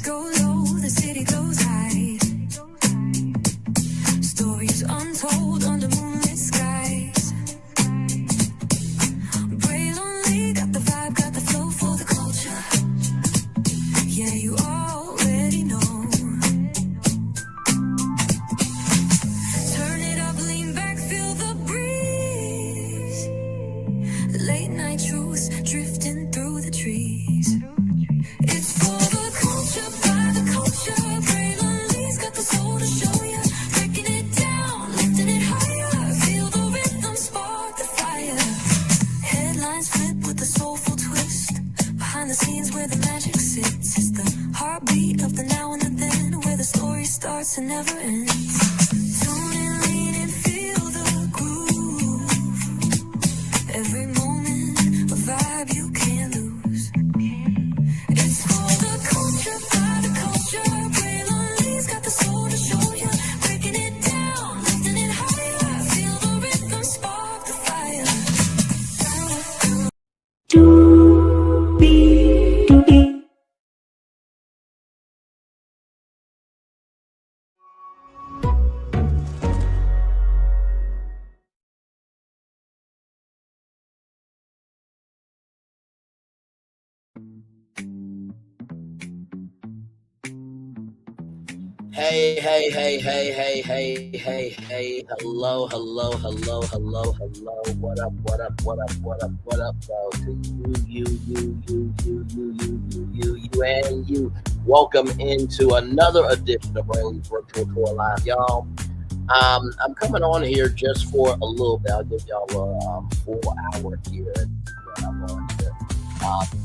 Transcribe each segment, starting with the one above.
go low, the city goes high. Stories untold under moonlit skies. Bray lonely, got the vibe, got the flow for the culture. Yeah, you already know. Turn it up, lean back, feel the breeze. Late night truths drifting through the trees. It's for the culture, by the culture. Bray lonely's got the soul to show ya. Breaking it down, lifting it higher. Feel the rhythm, spark the fire. Headlines flip with a soulful twist. Behind the scenes where the magic sits. It's the heartbeat of the now and the then, where the story starts and never ends. Tune in, lean in, feel the groove. Every moment, a vibe you can't lose. It's for the culture, by the culture. Bray lonely's got the soul to show ya. Breaking it down, lifting it higher. Feel the rhythm, spark the fire. Hey, hello. What up, though, to you, and you. Welcome into another edition of Bray's Virtual Tour Live, y'all. I'm coming on here just for a little bit. I'll give y'all a full hour here. I'm going to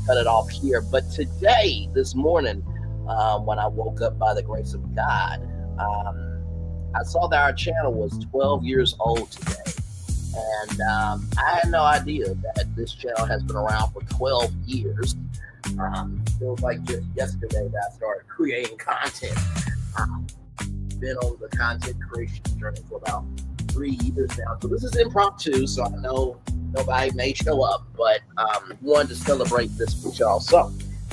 cut it off here. But today, this morning, when I woke up by the grace of God, I saw that our channel was 12 years old today. And I had no idea that this channel has been around for 12 years. Feels like just yesterday that I started creating content. Been on the content creation journey for about 3 years now. So this is impromptu, so I know nobody may show up, but wanted to celebrate this with y'all. So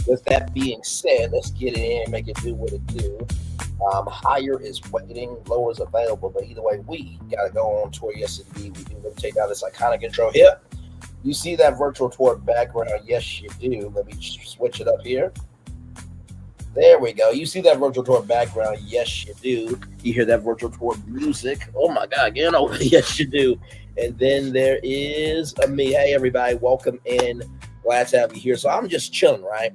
with that being said, let's get it in, make it do what it do. Higher is waiting, lower is available, but either way, we got to go on tour. Yes, indeed, we do. Let me take down this iconic intro here. You see that virtual tour background? Yes, you do. Let me switch it up here. There we go. You see that virtual tour background? Yes, you do. You hear that virtual tour music? Oh my God, again, oh, yes, you do. And then there is me. Hey, everybody, welcome in. Glad to have you here. So I'm just chilling, right?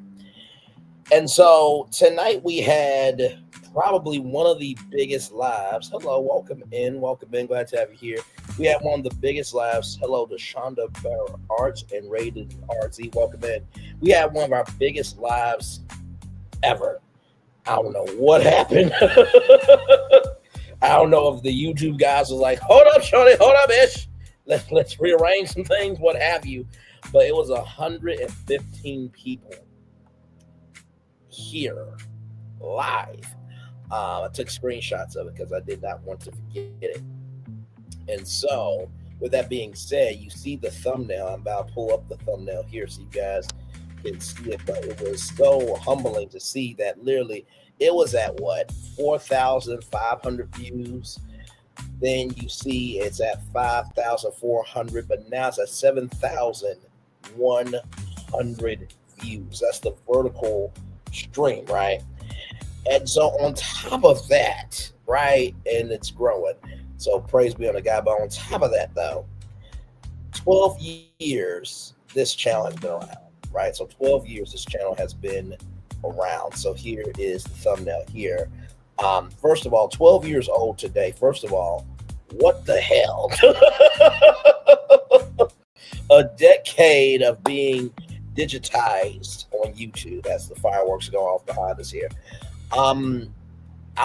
And so tonight we had probably one of the biggest lives. Hello, welcome in. Glad to have you here. We had one of the biggest lives. Hello to Shonda Barra Arts and Rated RZ. Welcome in. We had one of our biggest lives ever. I don't know what happened. I don't know if the YouTube guys was like, hold up, Shonda, hold up, Ish. Let's rearrange some things, what have you. But it was 115 people here live. I took screenshots of it because I did not want to forget it. And so with that being said, you see the thumbnail. I'm about to pull up the thumbnail here so you guys can see it, but it was so humbling to see that literally it was at 4,500 views. Then you see it's at 5,400, but now it's at 7,100 views. That's the vertical stream, right? And so on top of that, right, and it's growing. So praise be on the God. But on top of that, though, 12 years this channel has been around, right? So 12 years this channel has been around. So here is the thumbnail here. First of all, 12 years old today. First of all, what the hell? A decade of being digitized on YouTube as the fireworks go off behind us here. I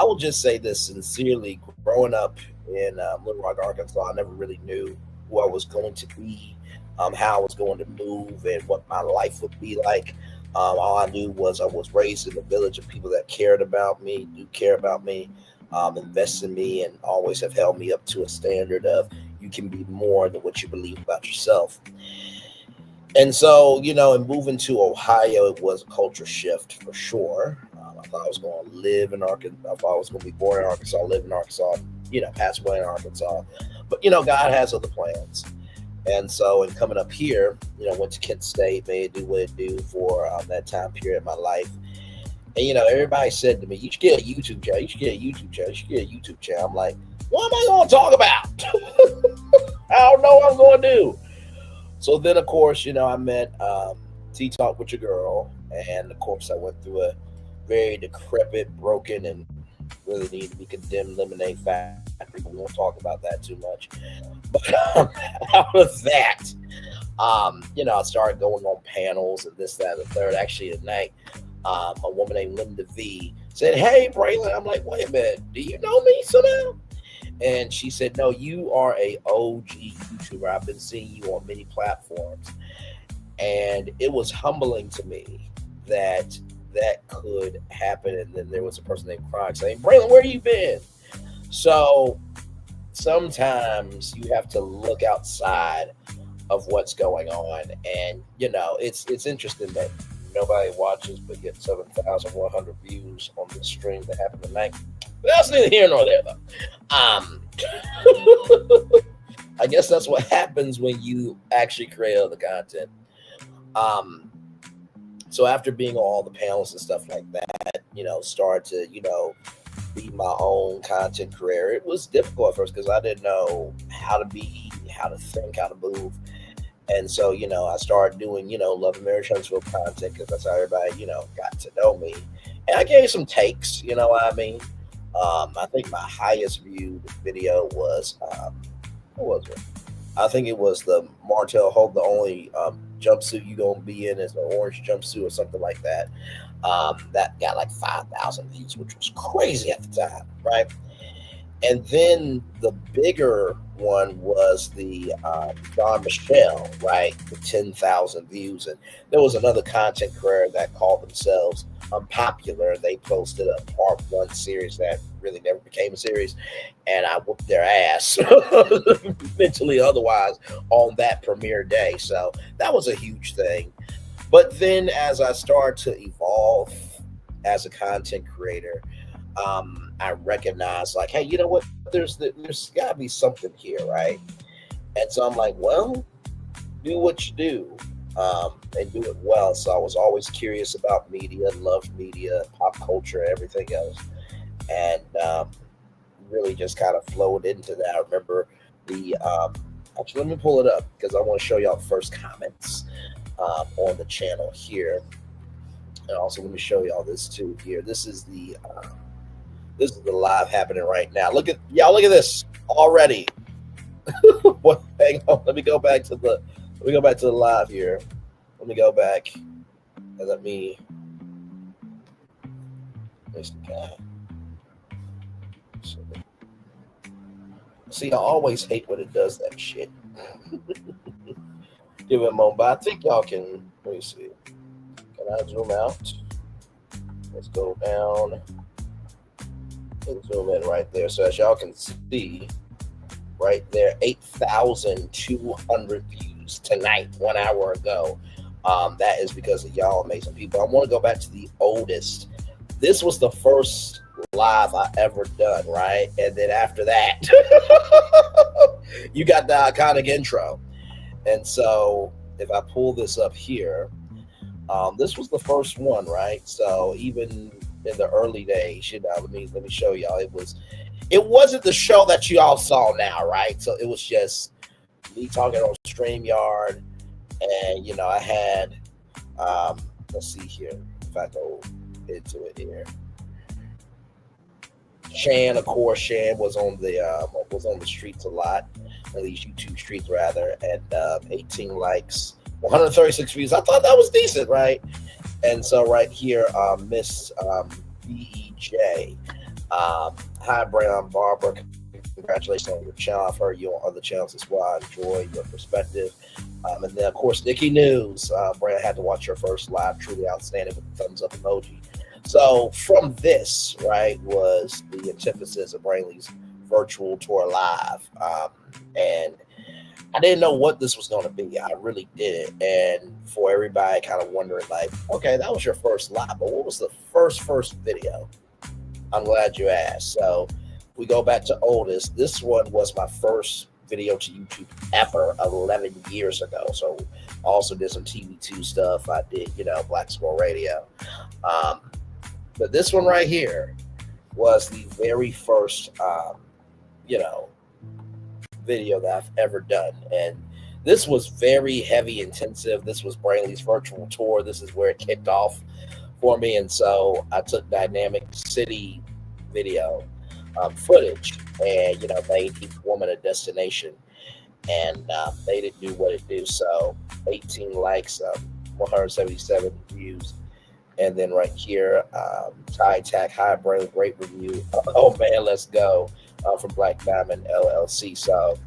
will just say this sincerely. Growing up in Little Rock, Arkansas, I never really knew who I was going to be, how I was going to move, and what my life would be like. All I knew was I was raised in a village of people that cared about me, do care about me, invest in me, and always have held me up to a standard of you can be more than what you believe about yourself. And so, you know, in moving to Ohio, it was a culture shift for sure. I thought I was going to live in Arkansas. I thought I was going to be born in Arkansas, live in Arkansas, pass away in Arkansas. But, God has other plans. And so, in coming up here, went to Kent State, made it do what it do for that time period in my life. And, everybody said to me, you should get a YouTube channel. You should get a YouTube channel. You should get a YouTube channel. I'm like, what am I going to talk about? I don't know what I'm going to do. So then, of course, I met Talk with Your Girl. And, of course, I went through a very decrepit, broken, and really need to be condemned lemonade factory. We won't talk about that too much. But out of that, I started going on panels and this, that, and the third. Actually, at night, a woman named Linda V said, "Hey, Braylon." I'm like, wait a minute, do you know me somehow? And she said, "No, you are a OG YouTuber. I've been seeing you on many platforms." And it was humbling to me that could happen. And then there was a person named Cronk saying, "Braylon, where you been?" So sometimes you have to look outside of what's going on. And, it's interesting that nobody watches but get 7,100 views on this stream that happened tonight. But that's neither here nor there, though. I guess that's what happens when you actually create other content. So after being on all the panels and stuff like that, start to, be my own content creator. It was difficult at first because I didn't know how to be, how to think, how to move. And so, I started doing, Love and Marriage Huntsville content because that's how everybody, got to know me. And I gave some takes, you know what I mean? I think my highest viewed video was, what was it? I think it was the Martell Hope, the only jumpsuit you gonna be in is an orange jumpsuit or something like that. That got like 5,000 views, which was crazy at the time, right? And then the bigger one was the Don Michelle, right? The 10,000 views. And there was another content creator that called themselves Unpopular. They posted a part 1 series that really never became a series. And I whooped their ass, mentally otherwise, on that premiere day. So that was a huge thing. But then as I started to evolve as a content creator, I recognized, like, hey, you know what? There's got to be something here, right? And so I'm like, well, do what you do, and do it well. So I was always curious about media, loved media, pop culture, everything else, and really just kind of flowed into that. I remember the actually, let me pull it up because I want to show y'all the first comments on the channel here, and also let me show y'all this too here. This is the live happening right now. Look at this already. What? Hang on. Let me go back to the live here. Let me go back and let me. This guy. See, I always hate when it does that shit. Give it a moment, but I think y'all can. Let me see. Can I zoom out? Let's go down. Zoom in right there. So as y'all can see right there, 8,200 views tonight, 1 hour ago. That is because of y'all amazing people. I want to go back to the oldest. This was the first live I ever done, right? And then after that, you got the iconic intro. And so if I pull this up here, this was the first one, right? So even in the early days, let me show y'all. It wasn't the show that you all saw now, right? So it was just me talking on StreamYard, and I had let's see here if I go into it here. Shan, of course, was on the streets a lot, or these YouTube streets rather, and 18 likes, 136 views. I thought that was decent, right? And so right here, Miss BEJ. Hi, Brian Barber. Congratulations on your channel. I've heard you on other channels as well. I enjoy your perspective. And then, of course, Nikki News. Brian, had to watch your first live. Truly outstanding with the thumbs up emoji. So from this, right, was the antithesis of Brainley's virtual tour live. And I didn't know what this was going to be. I really did. And for everybody kind of wondering, like, okay, that was your first live, but what was the first video? I'm glad you asked. So we go back to oldest. This one was my first video to YouTube ever 11 years ago. So I also did some TV2 stuff. I did, Black Squirrel Radio. But this one right here was the very first, video that I've ever done. And this was very heavy intensive. This was Brainley's virtual tour. This is where it kicked off for me. And so I took Dynamic City video footage and, made each woman a destination. And made it do what it do. So 18 likes, 177 views. And then right here, Tie Tack, Hi Brainley, great review. Oh man, let's go. From Black Diamond LLC. So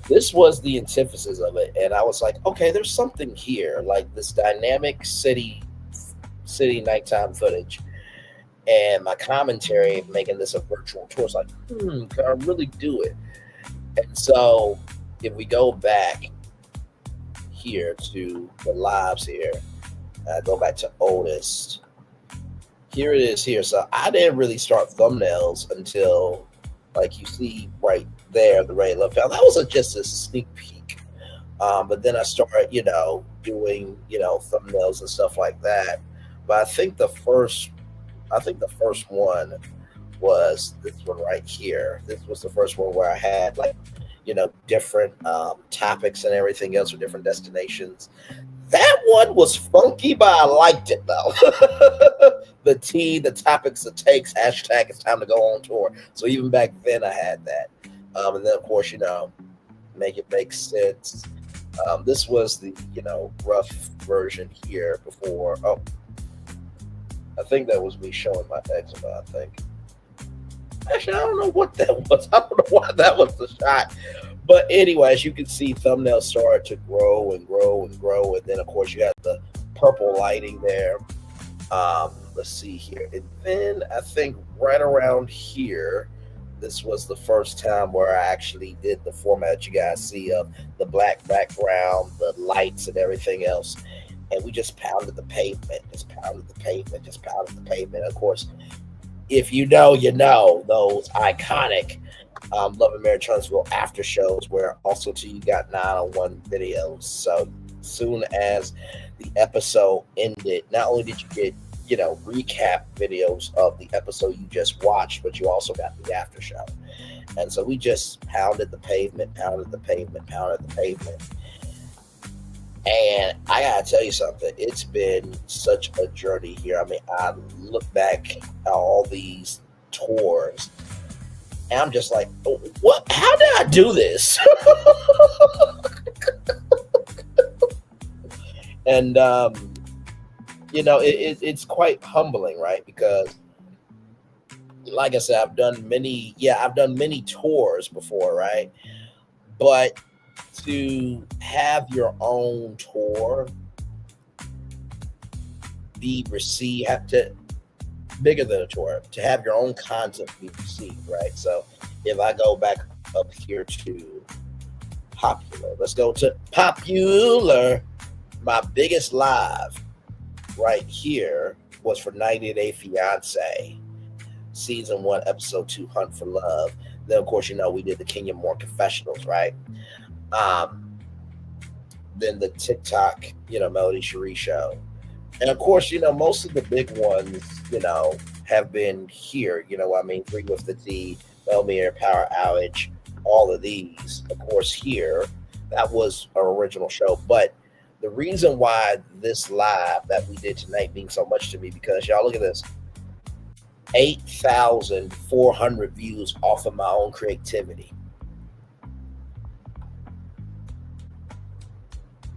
this was the antithesis of it. And I was like, okay, there's something here, like this dynamic city nighttime footage. And my commentary making this a virtual tour. It's like, can I really do it? And so if we go back here to the lives here, go back to oldest. Here it is here. So I didn't really start thumbnails until, like you see right there, the Ray Love Found. That was just a sneak peek. But then I started, doing, thumbnails and stuff like that. But I think the first one was this one right here. This was the first one where I had different topics and everything else, or different destinations. That one was funky, but I liked it though. The topics, the takes, hashtag it's time to go on tour. So even back then I had that. And then of course, make it make sense. This was the, rough version here before. Oh, I think that was me showing my eczema, I think. Actually, I don't know what that was. I don't know why that was the shot. But anyway, as you can see, thumbnails started to grow and grow and grow. And then, of course, you have the purple lighting there. Let's see here. And then I think right around here, this was the first time where I actually did the format that you guys see of the black background, the lights and everything else. And we just pounded the pavement, just pounded the pavement, just pounded the pavement. Of course, if you know, those iconic Love and Marriage Huntsville after shows where also too you got 901 videos. So soon as the episode ended, not only did you get recap videos of the episode you just watched, but you also got the after show. And so we just pounded the pavement, pounded the pavement, pounded the pavement. And I gotta tell you something, it's been such a journey here. I mean, I look back at all these tours and I'm just like, what? How did I do this? And it's quite humbling, right? Because like I said, I've done many tours before, right? But to have your own tour be received, bigger than a tour, to have your own content be received, right? So if I go back up here to popular, let's go to popular. My biggest live right here was for 90 Day Fiance, season 1, episode 2, Hunt for Love. Then of course, we did the Kenya Moore confessionals, right? Then the TikTok, Melody Cherie show. And of course, most of the big ones, have been here. Free with the T, Melmere, Power Outage, all of these, of course, here. That was our original show. But the reason why this live that we did tonight means so much to me, because y'all look at this. 8,400 views off of my own creativity.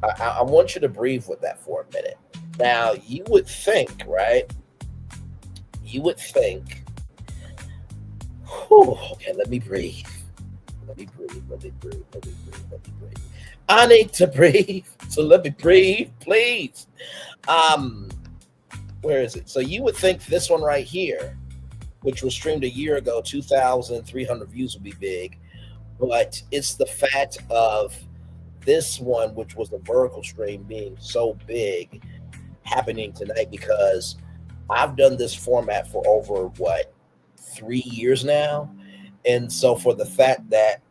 I want you to breathe with that for a minute. Now, you would think, right? You would think, okay, let me breathe. Let me breathe. I need to breathe. So let me breathe, please. Where is it? So you would think this one right here, which was streamed a year ago, 2,300 views would be big. But it's the fact of this one, which was the vertical stream, being so big, happening tonight because I've done this format for over what 3 years now, and so for the fact that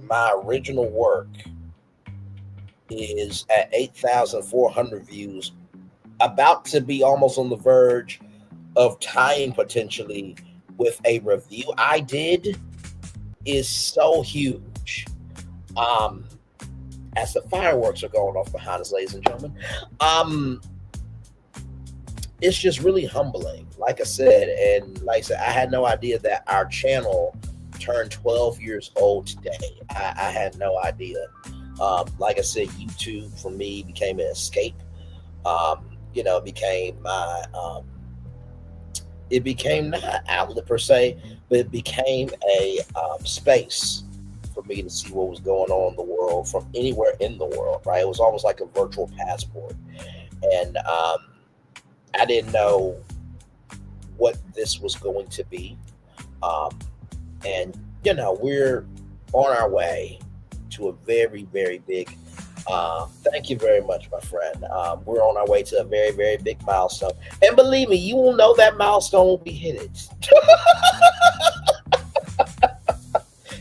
my original work is at 8,400 views, about to be almost on the verge of tying potentially with a review I did, is so huge. Um, as the fireworks are going off behind us, ladies and gentlemen, it's just really humbling. Like I said, I had no idea that our channel turned 12 years old today. I had no idea. Like I said, YouTube for me became an escape. It became my it became not an outlet per se, but it became a space for me to see what was going on in the world from anywhere in the world. Right? It was almost like a virtual passport, and I didn't know what this was going to be. And we're on our way to a very, very big. Thank you very much, my friend. We're on our way to a very, very big milestone, and believe me, you will know that milestone will be hit.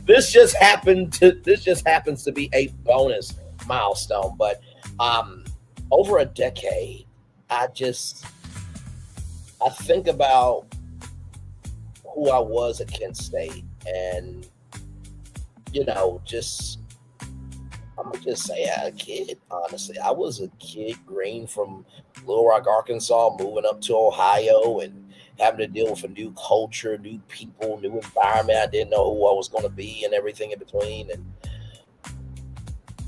This just happens to be a bonus milestone, but over a decade, I think about who I was at Kent State, and I'm gonna just say, a kid. Honestly, I was a kid green from Little Rock, Arkansas, moving up to Ohio and having to deal with a new culture, new people, new environment. I didn't know who I was going to be and everything in between, and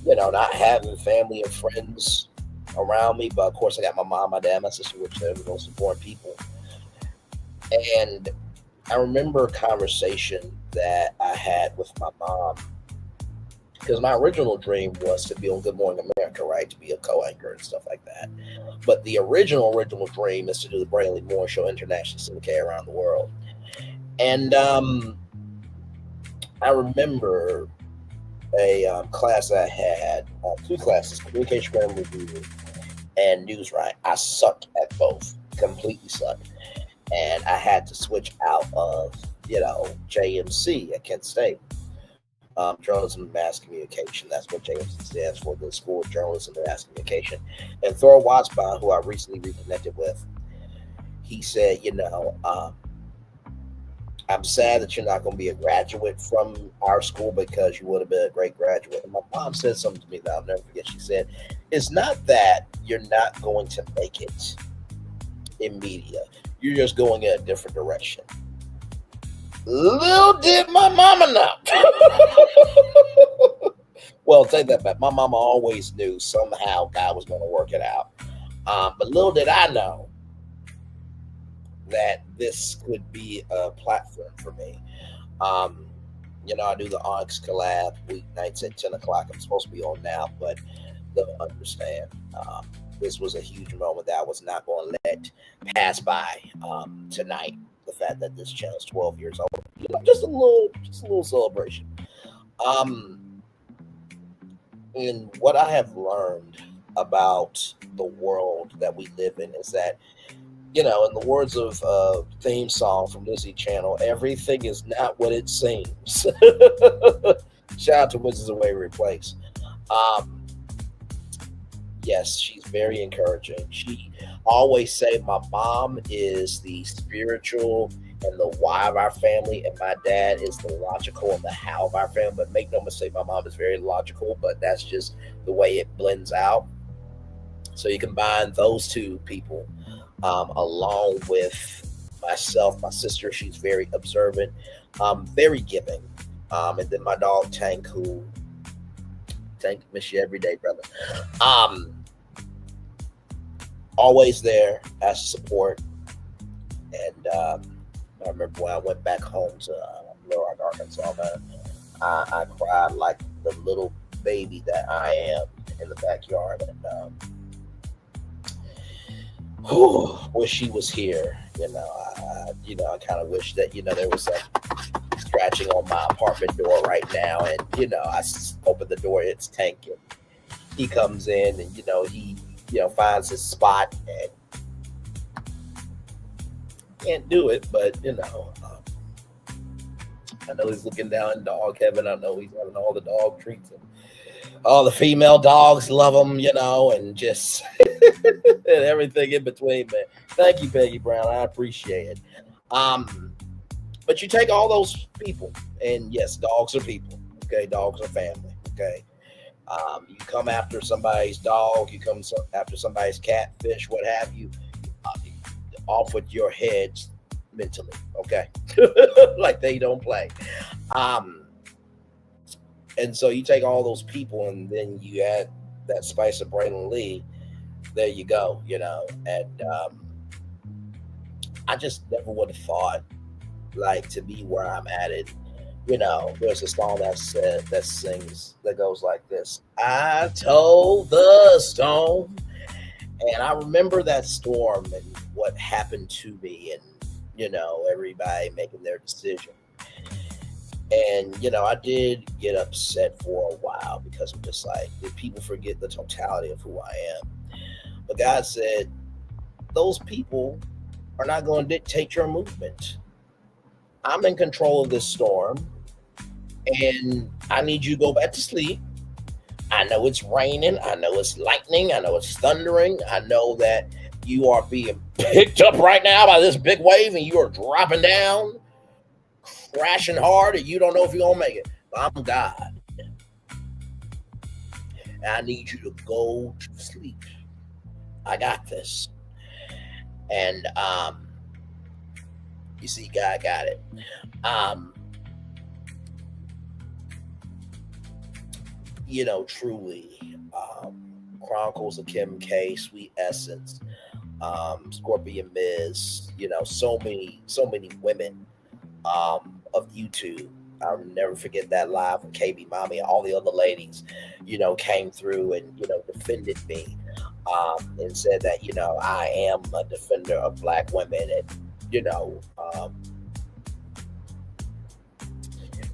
not having family and friends around me. But of course, I got my mom, my dad, my sister, which are the most important people. And I remember a conversation that I had with my mom, because my original dream was to be on Good Morning America, right? To be a co-anchor and stuff like that. But the original dream is to do the Bray Moore Show internationally syndicated around the world. And I remember a class I had, two classes, communication grammar review and news writing. I sucked at both, completely sucked. And I had to switch out of, JMC at Kent State. Journalism and Mass Communication. That's what JMC stands for, the School of Journalism and Mass Communication. And Thor Wattsbon, who I recently reconnected with, he said, I'm sad that you're not going to be a graduate from our school because you would have been a great graduate. And my mom said something to me that I'll never forget. She said, it's not that you're not going to make it in media. You're just going in a different direction. Little did my mama know. Well, take that back. My mama always knew somehow God was going to work it out. But little did I know that this could be a platform for me. I do the Onyx collab weeknights at 10 o'clock. I'm supposed to be on now, but they'll understand. This was a huge moment that I was not going to let pass by tonight. The fact that this channel is 12 years old, just a little celebration. And what I have learned about the world that we live in is that, in the words of theme song from Disney Channel, everything is not what it seems. Shout out to Wizards of Waverly Place. Yes, she's very encouraging. She always say my mom is the spiritual and the why of our family, and my dad is the logical and the how of our family. But make no mistake, my mom is very logical, but that's just the way it blends out. So you combine those two people along with myself, my sister. She's very observant, very giving. And then my dog Tank, who miss you every day, brother. Always there as support. And I remember when I went back home to Little Rock, Arkansas, man, I cried like the little baby that I am in the backyard. And wish she was here. I kind of wish that there was some scratching on my apartment door right now, and I open the door, it's Tank, and he comes in and he finds his spot and can't do it, but I know he's looking down in dog heaven. I know he's having all the dog treats and all the female dogs love him, and just and everything in between, man. Thank you, Peggy Brown. I appreciate it. But you take all those people, and yes, dogs are people. Okay, dogs are family. Okay, you come after somebody's dog, you come after somebody's catfish, what have you. Uh, Off with your heads mentally. Okay, like they don't play. Um, and so you take all those people, and then you add that spice of Braylon Lee. There you go. And I just never would have thought like to be where I'm at it. There's a song that sings that goes like this. I told the storm, and I remember that storm and what happened to me, and everybody making their decision. And I did get upset for a while because I'm just like, did people forget the totality of who I am? But God said, those people are not going to dictate your movement. I'm in control of this storm, and I need you to go back to sleep. I know it's raining. I know it's lightning. I know it's thundering. I know that you are being picked up right now by this big wave, and you are dropping down, crashing hard, and you don't know if you're going to make it. But I'm God. And I need you to go to sleep. I got this. And you see, God got it. Truly, Chronicles of Kim K, Sweet Essence, Scorpion Miz, so many women of YouTube. I'll never forget that live with KB Mommy and all the other ladies, came through and, defended me, and said that, I am a defender of Black women. And,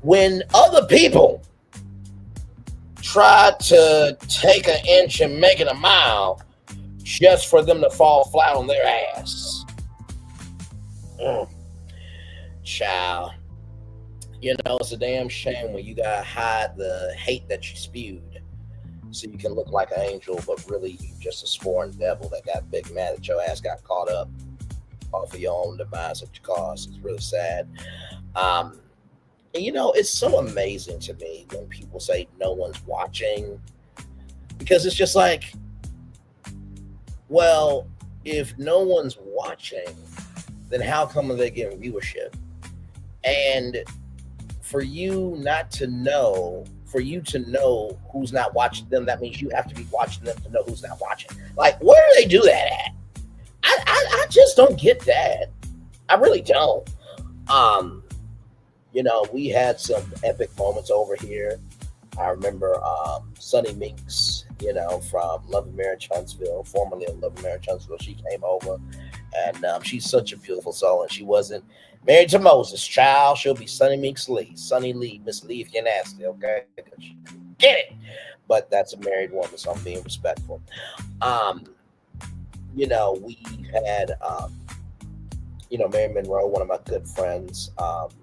when other people try to take an inch and make it a mile just for them to fall flat on their ass. Child. It's a damn shame when you gotta hide the hate that you spewed so you can look like an angel, but really you just a sworn devil that got big mad that your ass got caught up off of your own demise that you caused. It's really sad. And it's so amazing to me when people say no one's watching, because it's just like, well, if no one's watching, then how come they get viewership? And for you to know who's not watching them, that means you have to be watching them to know who's not watching. Like, where do they do that at? I just don't get that. I really don't. We had some epic moments over here. I remember Sunny Minks, from Love and Marriage Huntsville, formerly of Love and Marriage Huntsville. She came over, and she's such a beautiful soul, and she wasn't married to Moses, child. She'll be Sunny Minks Lee. Sunny Lee, Miss Lee, if you're nasty, okay? Get it. But that's a married woman, so I'm being respectful. We had Mary Monroe, one of my good friends.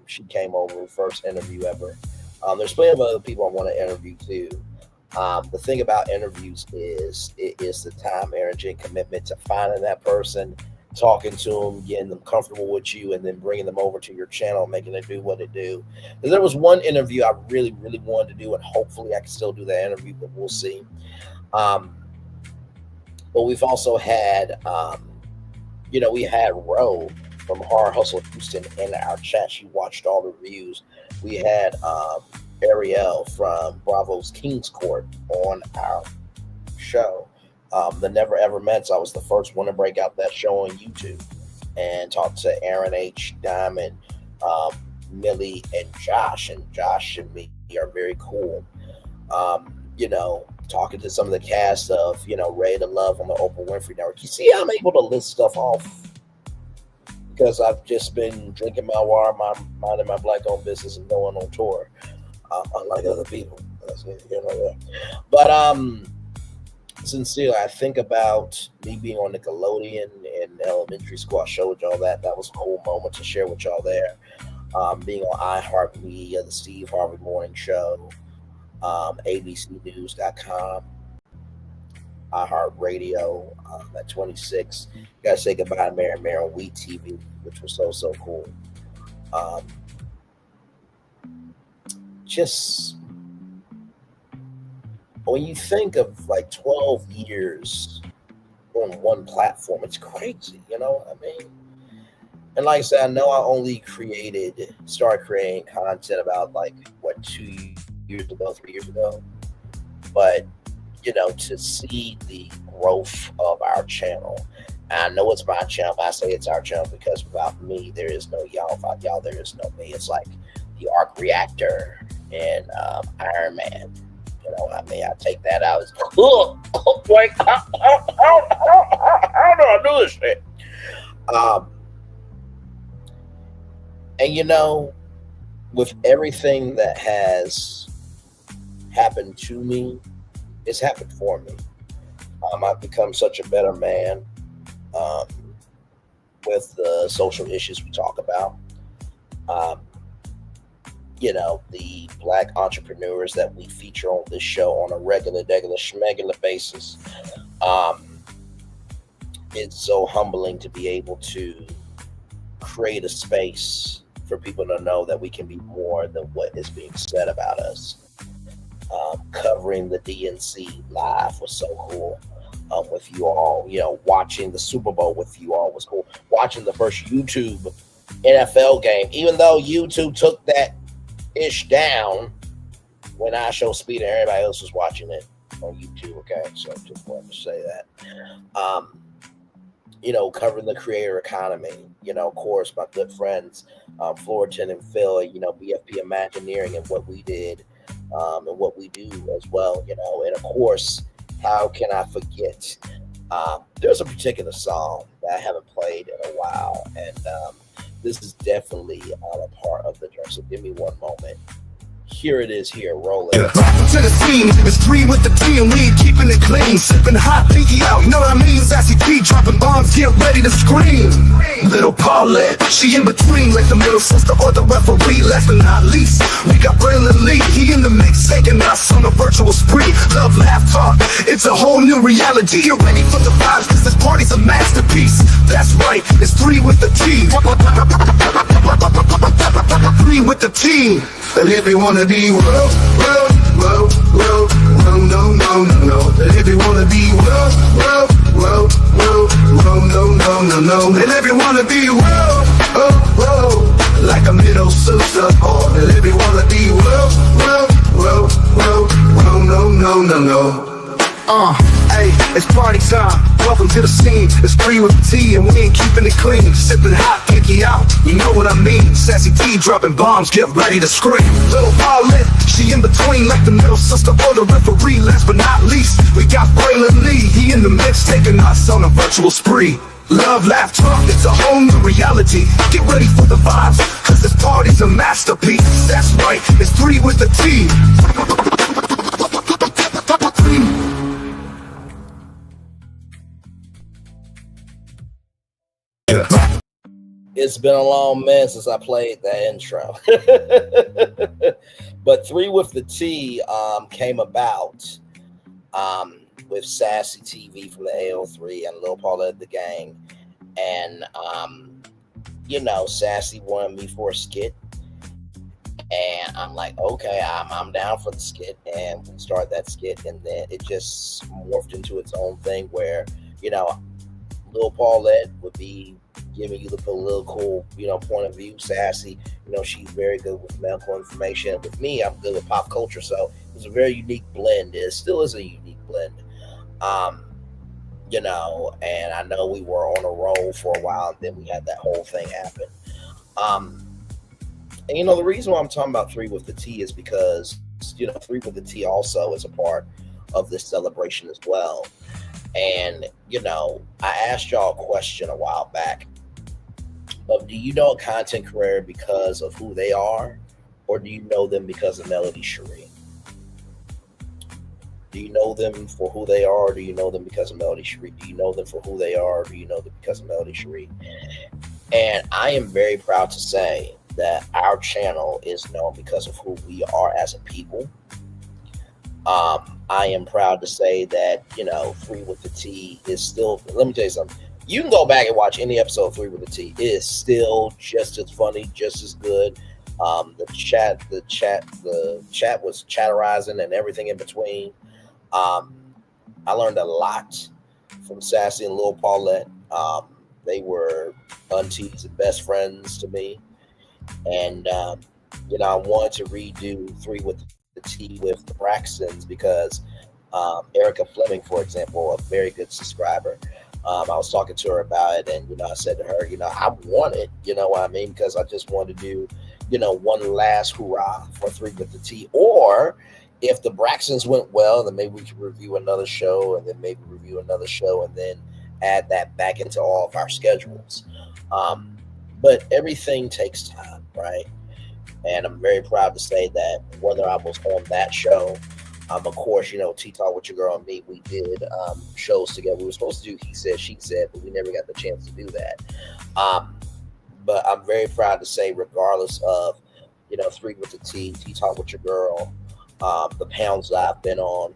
She came over, first interview ever. There's plenty of other people I want to interview too. The thing about interviews is it is the time, energy, and commitment to finding that person, talking to them, getting them comfortable with you, and then bringing them over to your channel, making it do what it do. Because there was one interview I really, really wanted to do, and hopefully I can still do that interview, but we'll see. But we've also had, we had Ro from Horror Hustle Houston in our chat. She watched all the reviews. We had Ariel from Bravo's King's Court on our show. The Never Ever Met. So I was the first one to break out that show on YouTube and talk to Aaron H. Diamond, Millie, and Josh. And Josh and me are very cool. Talking to some of the cast of, Ray to Love on the Oprah Winfrey Network. You see, I'm able to list stuff off because I've just been drinking my water, minding my Black-owned business, and going on tour, unlike other people. But Sincerely, I think about me being on Nickelodeon in elementary school. I showed y'all that. That was a cool moment to share with y'all there. Being on iHeartMedia, the Steve Harvey Morning Show, ABCNews.com, iHeartRadio at 26. Gotta say goodbye to Mary on Wheat TV, which was so cool. Um, just when you think of like 12 years on one platform, it's crazy, you know? I mean, and like I said, I know I only started creating content about like, what, 2 years ago, 3 years ago. But, you know, to see the growth of our channel, and I know it's my channel, but I say it's our channel because without me, there is no y'all. Without y'all, there is no me. It's like the arc reactor and Iron Man. You know what I mean? I take that out. It's, like, how do I do this shit? And you know, with everything that has happened to me, it's happened for me. I've become such a better man with the social issues we talk about. You know, the Black entrepreneurs that we feature on this show on a regular schmegular basis. It's so humbling to be able to create a space for people to know that we can be more than what is being said about us. Covering the DNC live was so cool. With you all, you know, watching the Super Bowl with you all was cool. Watching the first YouTube NFL game, even though YouTube took that ish down when I showed Speed and everybody else was watching it on YouTube. Okay, so just wanted to say that. You know, covering the creator economy. You know, of course, my good friends Fullerton and Phil. You know, BFP Imagineering and what we did and what we do as well. You know, and of course, how can I forget? There's a particular song that I haven't played in a while, and this is definitely a part of the journey. So give me one moment. Here it is. Here, roll it. Welcome to the scene. It's three with the T and we keeping it clean. Sipping hot, pinky out. You know what I mean? Sassy P dropping bombs. Get ready to scream. Little Paulette, she in between like the middle sister or the referee. Last but not least, we got Braylon Lee. He in the mix, taking us on a virtual spree. Love, laugh, talk. It's a whole new reality. You're ready for the vibes, cause this party's a masterpiece. That's right, it's three with the T. Three with the T. And if you wanna be no. And if you wanna be no. And if you wanna be like a middle sister. And if you wanna be no. Hey, it's party time. Welcome to the scene. It's free with the tea and we ain't keeping it clean. Sipping hot, pinky out. You know what I mean? Sassy T dropping bombs. Get ready to scream. Little Paulette, she in between like the middle sister or the referee. Last but not least, we got Braylon Lee. He in the mix, taking us on a virtual spree. Love, laugh, talk, it's a whole new reality. Get ready for the vibes, cause this party's a masterpiece. That's right, it's three with the T. It's been a long minute since I played that intro. But three with the T came about with Sassy TV from the AO3 and Lil Paulette the Gang. And, you know, Sassy wanted me for a skit. And I'm like, okay, I'm down for the skit. And we started that skit. And then it just morphed into its own thing where, you know, Lil Paulette would be giving you the political, you know, point of view. Sassy, you know, she's very good with medical information. With me, I'm good with pop culture. So it's a very unique blend. It still is a unique blend. You know, and I know we were on a roll for a while, and then we had that whole thing happen. And you know, the reason why I'm talking about three with the T is because, you know, three with the T also is a part of this celebration as well. And, you know, I asked y'all a question a while back. But do you know a content creator because of who they are? Or do you know them because of Melody Cherie? Do you know them for who they are? Or do you know them because of Melody Cherie? Do you know them for who they are? Or do you know them because of Melody Cherie? And I am very proud to say that our channel is known because of who we are as a people. I am proud to say that, Three with the T is still, let me tell you something. You can go back and watch any episode of Three with the T. It is still just as funny, just as good. The chat was chatterizing and everything in between. I learned a lot from Sassy and Lil Paulette. They were aunties and best friends to me. And, I wanted to redo Three with the T with the Braxtons because Erica Fleming, for example, a very good subscriber. I was talking to her about it, and, I said to her, I want it, because I just wanted to do, one last hurrah for Three with the T. Or if the Braxtons went well, then maybe we could review another show, and then maybe review another show, and then add that back into all of our schedules. But everything takes time, right? And I'm very proud to say that whether I was on that show, of course, Tea Talk with Your Girl and Me, we did shows together. We were supposed to do He Said, She Said, but we never got the chance to do that. But I'm very proud to say, regardless of, Three with the Tea Talk with Your Girl, the pounds that I've been on,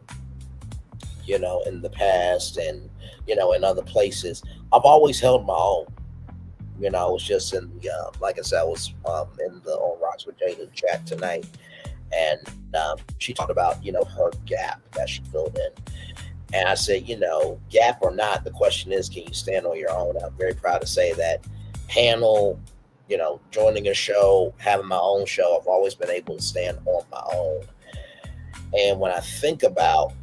in the past and, in other places, I've always held my own. I was just in the, like I said, I was in the On Rocks with Jada chat tonight. And she talked about, her gap that she filled in. And I said, gap or not, the question is, can you stand on your own? I'm very proud to say that panel, joining a show, having my own show, I've always been able to stand on my own. And when I think about,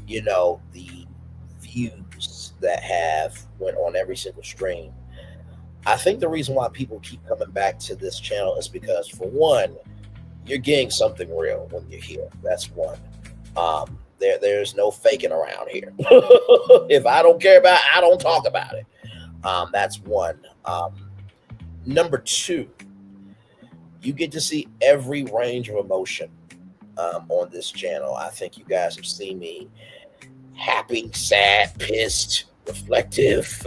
the views that went on every single stream, I think the reason why people keep coming back to this channel is because, for one, you're getting something real when you're here. That's one. There's no faking around here. If I don't care about it, I don't talk about it. That's one. Number two, you get to see every range of emotion on this channel. I think you guys have seen me happy, sad, pissed, reflective,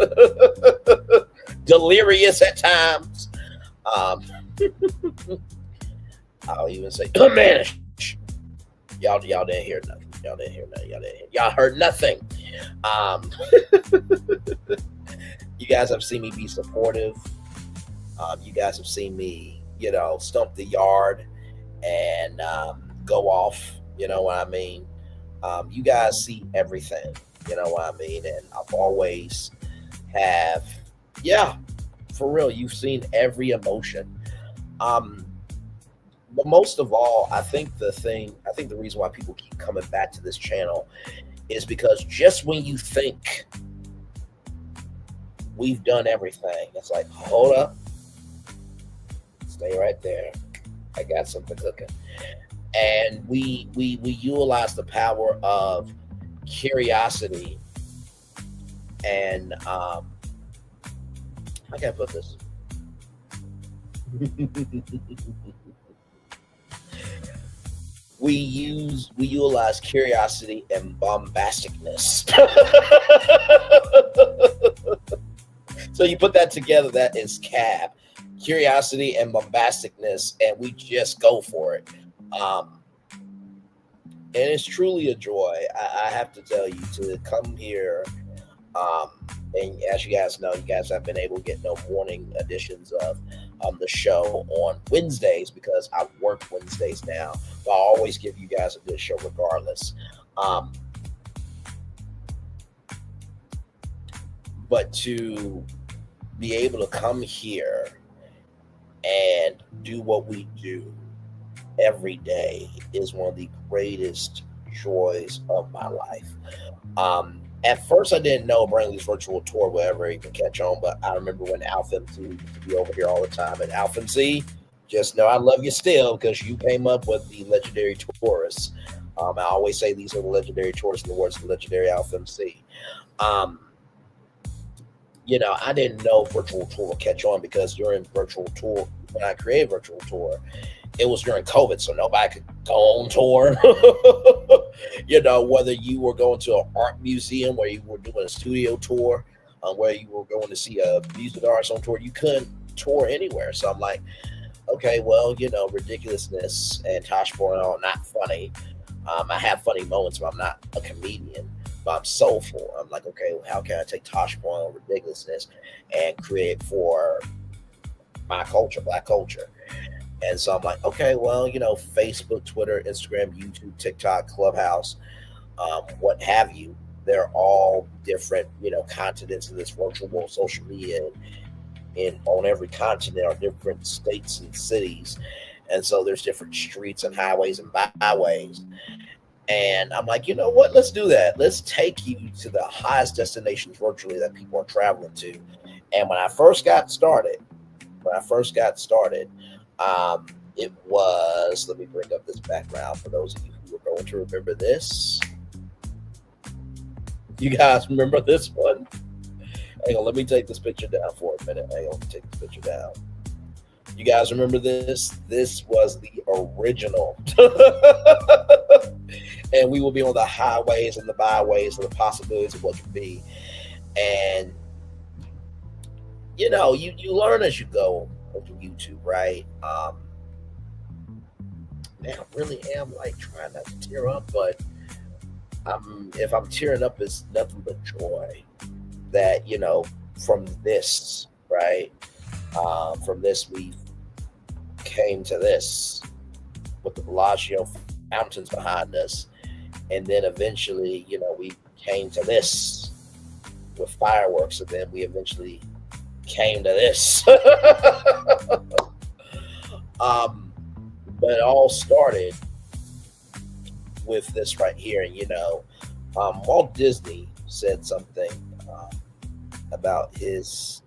delirious at times. I'll even say, man, y'all didn't hear nothing. Y'all heard nothing. You guys have seen me be supportive. You guys have seen me, stump the yard and go off. You know what I mean? You guys see everything. You know what I mean? And I've always have, for real, you've seen every emotion. But most of all, I think the reason why people keep coming back to this channel is because just when you think we've done everything, it's like, hold up, stay right there. I got something cooking. And we utilize the power of curiosity and how can I put this? We utilize curiosity and bombasticness. So you put that together, that is CAB. Curiosity and bombasticness, and we just go for it. And it's truly a joy, I have to tell you, to come here. And as you guys know, you guys have been able to get no morning editions of the show on Wednesdays because I work Wednesdays now. But I always give you guys a good show regardless. But to be able to come here and do what we do every day is one of the greatest joys of my life. At first, I didn't know Brantley's virtual tour would ever even catch on, but I remember when Alpha MC used to be over here all the time. And Alpha MC, just know I love you still because you came up with the legendary tourists. I always say these are the legendary tourists in the words of the legendary Alpha MC. I didn't know virtual tour would catch on because during virtual tour, when I created virtual tour, it was during COVID, so nobody could go on tour. Whether you were going to an art museum, where you were doing a studio tour, where you were going to see a music artist on tour, you couldn't tour anywhere. So I'm like, okay, well, ridiculousness and Tosh Boyle are not funny. I have funny moments, but I'm not a comedian. But I'm soulful. I'm like, okay, well, how can I take Tosh Boyle ridiculousness and create for my culture, Black culture? And so I'm like, okay, well, Facebook, Twitter, Instagram, YouTube, TikTok, Clubhouse, what have you. They're all different, continents in this virtual world, social media, and on every continent are different states and cities. And so there's different streets and highways and byways. And I'm like, you know what? Let's do that. Let's take you to the highest destinations virtually that people are traveling to. And when I first got started, it was, let me bring up this background for those of you who are going to remember this. You guys remember this one? Hang on, let me take this picture down for a minute. Hang on, take this picture down. You guys remember this? This was the original. And we will be on the highways and the byways and the possibilities of what could be. And, you learn as you go on YouTube, right? Man, I really am like trying not to tear up, but if I'm tearing up, it's nothing but joy that, from this, right? From this, we came to this with the Bellagio mountains behind us. And then eventually, we came to this with fireworks. And then we eventually came to this. But it all started with this right here. And, Walt Disney said something about his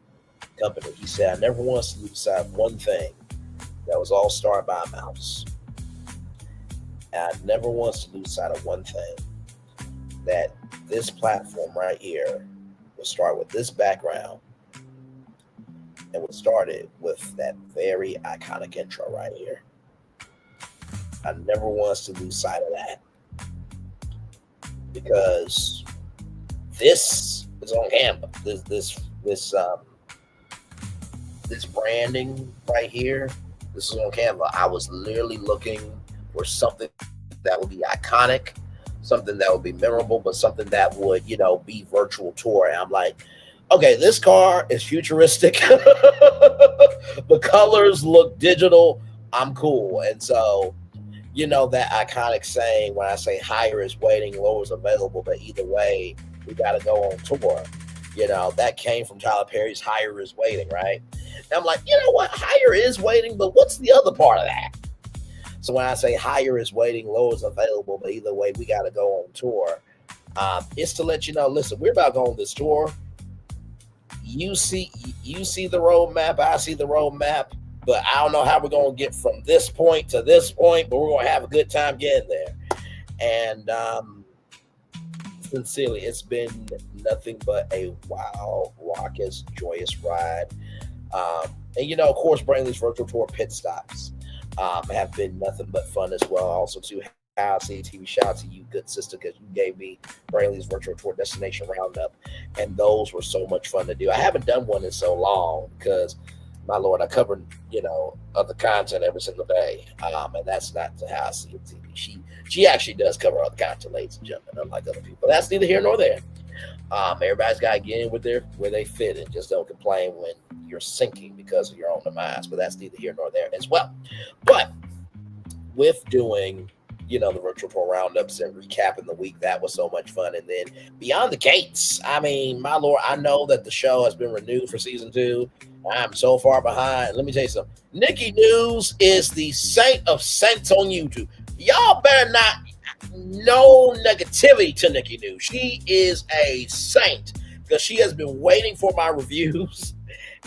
company. He said, I never want to lose sight of one thing that was all started by a mouse. And I never want to lose sight of one thing, that this platform right here will start with this background and was started with that very iconic intro right here. I never want us to lose sight of that, because this is on Canva. This branding right here, this is on Canva. I was literally looking for something that would be iconic, something that would be memorable, but something that would, be virtual tour. And I'm like, okay, this car is futuristic. The colors look digital. I'm cool. And so, that iconic saying, when I say higher is waiting, lower is available, but either way, we got to go on tour. That came from Tyler Perry's Higher is Waiting, right? And I'm like, you know what? Higher is waiting, but what's the other part of that? So when I say higher is waiting, lower is available, but either way, we got to go on tour. It's to let you know, listen, we're about to go on this tour. You see the roadmap, I see the roadmap, but I don't know how we're going to get from this point to this point, but we're going to have a good time getting there. And sincerely, it's been nothing but a wild, raucous, joyous ride. And, of course, Brainley's virtual tour pit stops have been nothing but fun as well. Also, too, TV, shout out to you, good sister, because you gave me Brainley's virtual tour destination roundup, and those were so much fun to do. I haven't done one in so long because, my Lord, I covered, other content every single day, and that's not how I see it. TV. She actually does cover other content, ladies and gentlemen, unlike other people. That's neither here nor there. Everybody's got to get in where they fit, and just don't complain when you're sinking because of your own demise. But that's neither here nor there as well. But with doing, the virtual tour roundups and recapping the week, that was so much fun. And then Beyond the Gates, I mean, my Lord, I know that the show has been renewed for season 2. I'm so far behind. Let me tell you something. Nikki News is the saint of saints on YouTube. Y'all better not, no negativity to Nikki News. She is a saint because she has been waiting for my reviews.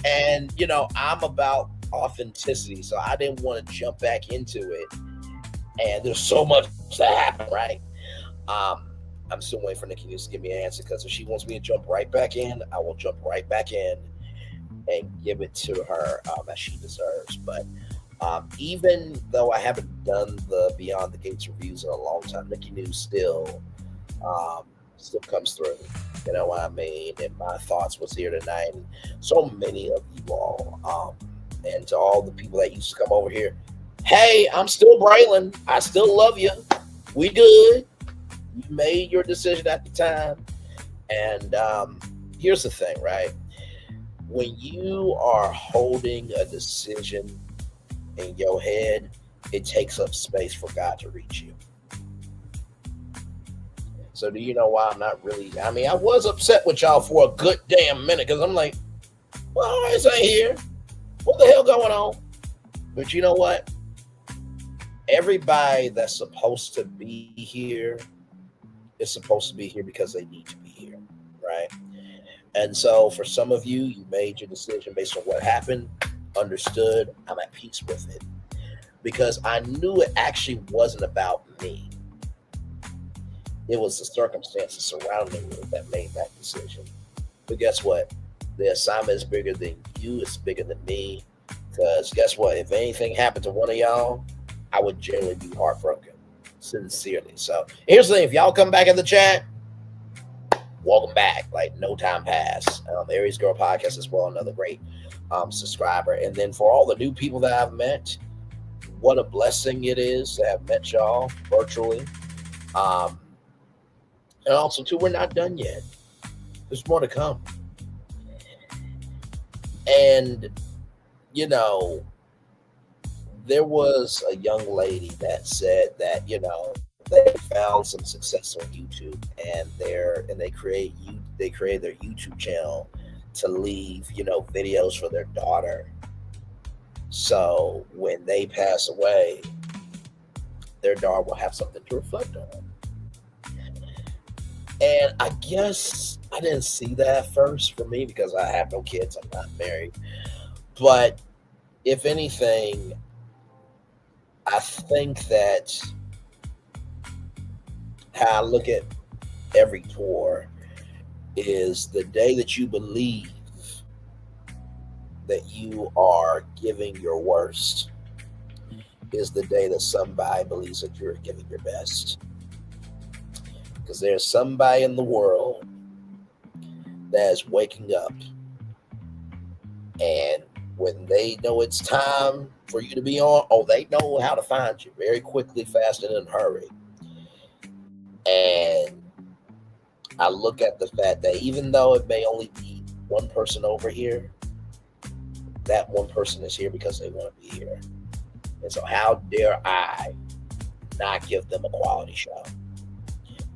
And, I'm about authenticity, so I didn't want to jump back into it. And there's so much to happen, right? I'm still waiting for Nikki News to give me an answer, because if she wants me to jump right back in, I will jump right back in and give it to her as she deserves. But even though I haven't done the Beyond the Gates reviews in a long time, Nikki News still comes through. You know what I mean? And my thoughts was here tonight. And so many of you all, and to all the people that used to come over here, hey, I'm still Braylon. I still love you. We good. You made your decision at the time. And here's the thing, right? When you are holding a decision in your head, it takes up space for God to reach you. So do you know why I'm not really, I mean, I was upset with y'all for a good damn minute, because I'm like, well, this ain't here. What the hell going on? But you know what? Everybody that's supposed to be here is supposed to be here because they need to be here, right? And so for some of you, you made your decision based on what happened, understood, I'm at peace with it. Because I knew it actually wasn't about me. It was the circumstances surrounding me that made that decision. But guess what? The assignment is bigger than you. It's bigger than me. Because guess what? If anything happened to one of y'all, I would genuinely be heartbroken. Sincerely. So here's the thing. If y'all come back in the chat, welcome back. Like no time passed. Aries Girl Podcast as well. Another great subscriber. And then for all the new people that I've met, what a blessing it is to have met y'all virtually. And also, too, we're not done yet. There's more to come. And, you know, there was a young lady that said that, you know, they found some success on YouTube, and they created their YouTube channel to leave, you know, videos for their daughter. So when they pass away, their daughter will have something to reflect on. And I guess I didn't see that at first for me because I have no kids. I'm not married. But if anything, I think that how I look at every tour is the day that you believe that you are giving your worst is the day that somebody believes that you're giving your best. Because there's somebody in the world that is waking up, and when they know it's time for you to be on, they know how to find you very quickly, fast, and in a hurry. And I look at the fact that even though it may only be one person over here, that one person is here because they want to be here. And so how dare I not give them a quality show?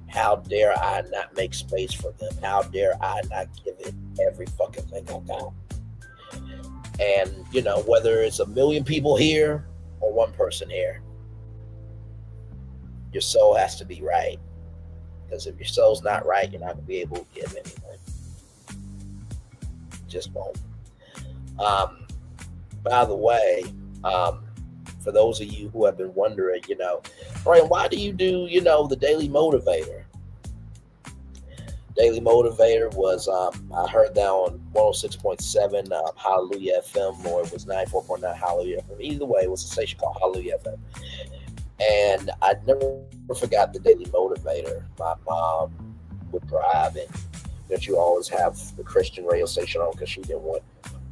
How dare I not make space for them? How dare I not give it every fucking thing I got? And, you know, whether it's 1 million people here or one person here, your soul has to be right. Because if your soul's not right, you're not going to be able to give anything. Just won't. By the way, for those of you who have been wondering, you know, Brian, why do you do, you know, the Daily Motivator? Daily Motivator was, I heard that on 106.7 Hallelujah FM, or it was 94.9 Hallelujah FM. Either way, it was a station called Hallelujah FM. And I never forgot the Daily Motivator. My mom would drive, and that you always have the Christian radio station on because she didn't want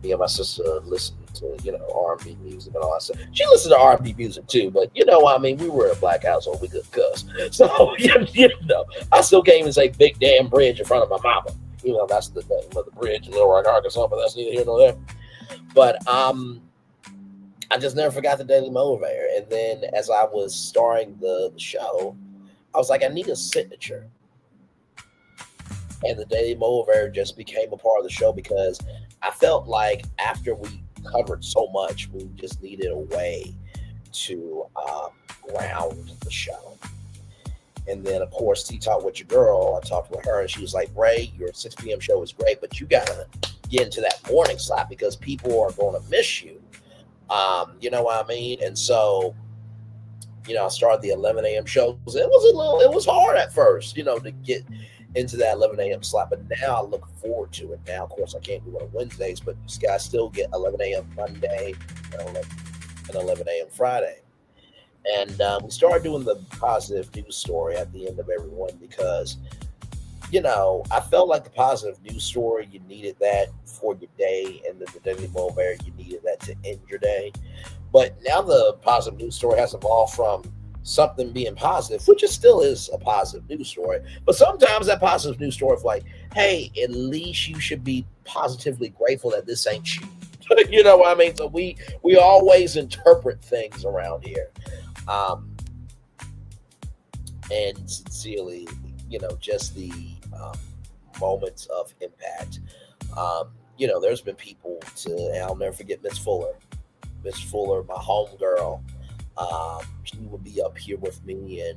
me and my sister to listen to, you know, R&B music and all that stuff. She listened to R&B music too, but you know, I mean, we were a black household, we could cuss. So, you know, I still can't even say Big Damn Bridge in front of my mama. You know, that's the name of the bridge in Little Rock, Arkansas, but that's neither here nor there. But I just never forgot the Daily Motivator. And then as I was starring the show, I was like, I need a signature. And the Daily Motivator just became a part of the show because I felt like after we covered so much, we just needed a way to ground the show. And then, of course, Tea Talk with your girl, I talked with her, and she was like, Bray, your 6 p.m. show is great, but you got to get into that morning slot because people are going to miss you. You know what I mean? And so, I started the 11 a.m. shows. It was hard at first, to get into that 11 a.m. slot. But now I look forward to it. Now, of course, I can't do it on Wednesdays, but you guys still get 11 a.m. Monday and 11 a.m. Friday. And we started doing the positive news story at the end of every one because, I felt like the positive news story, you needed that for your day. And then the Daily Mover, you needed that to end your day. But now the positive news story has evolved from something being positive, which it still is a positive news story. But sometimes that positive news story is like, hey, at least you should be positively grateful that this ain't you. You know what I mean? So we always interpret things around here. And sincerely, just the moments of impact. There's been people and I'll never forget Miss Fuller. Miss Fuller, my homegirl, she would be up here with me in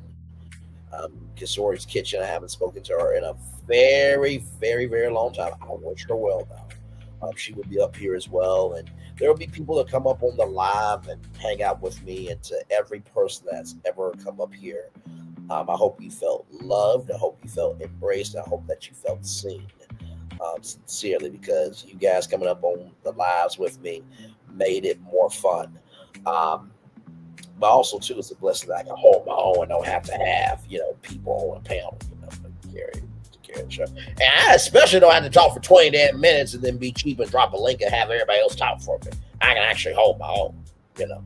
Kisori's kitchen. I haven't spoken to her in a very, very, very long time. I wish her well, though. She would be up here as well. And there will be people that come up on the live and hang out with me. And to every person that's ever come up here, I hope you felt loved. I hope you felt embraced. I hope that you felt seen. Sincerely, because you guys coming up on the lives with me made it more fun. But also, too, it's a blessing that I can hold my own and don't have to have, people on a panel, to carry the show. And I especially don't have to talk for 20 damn minutes and then be cheap and drop a link and have everybody else talk for me. I can actually hold my own,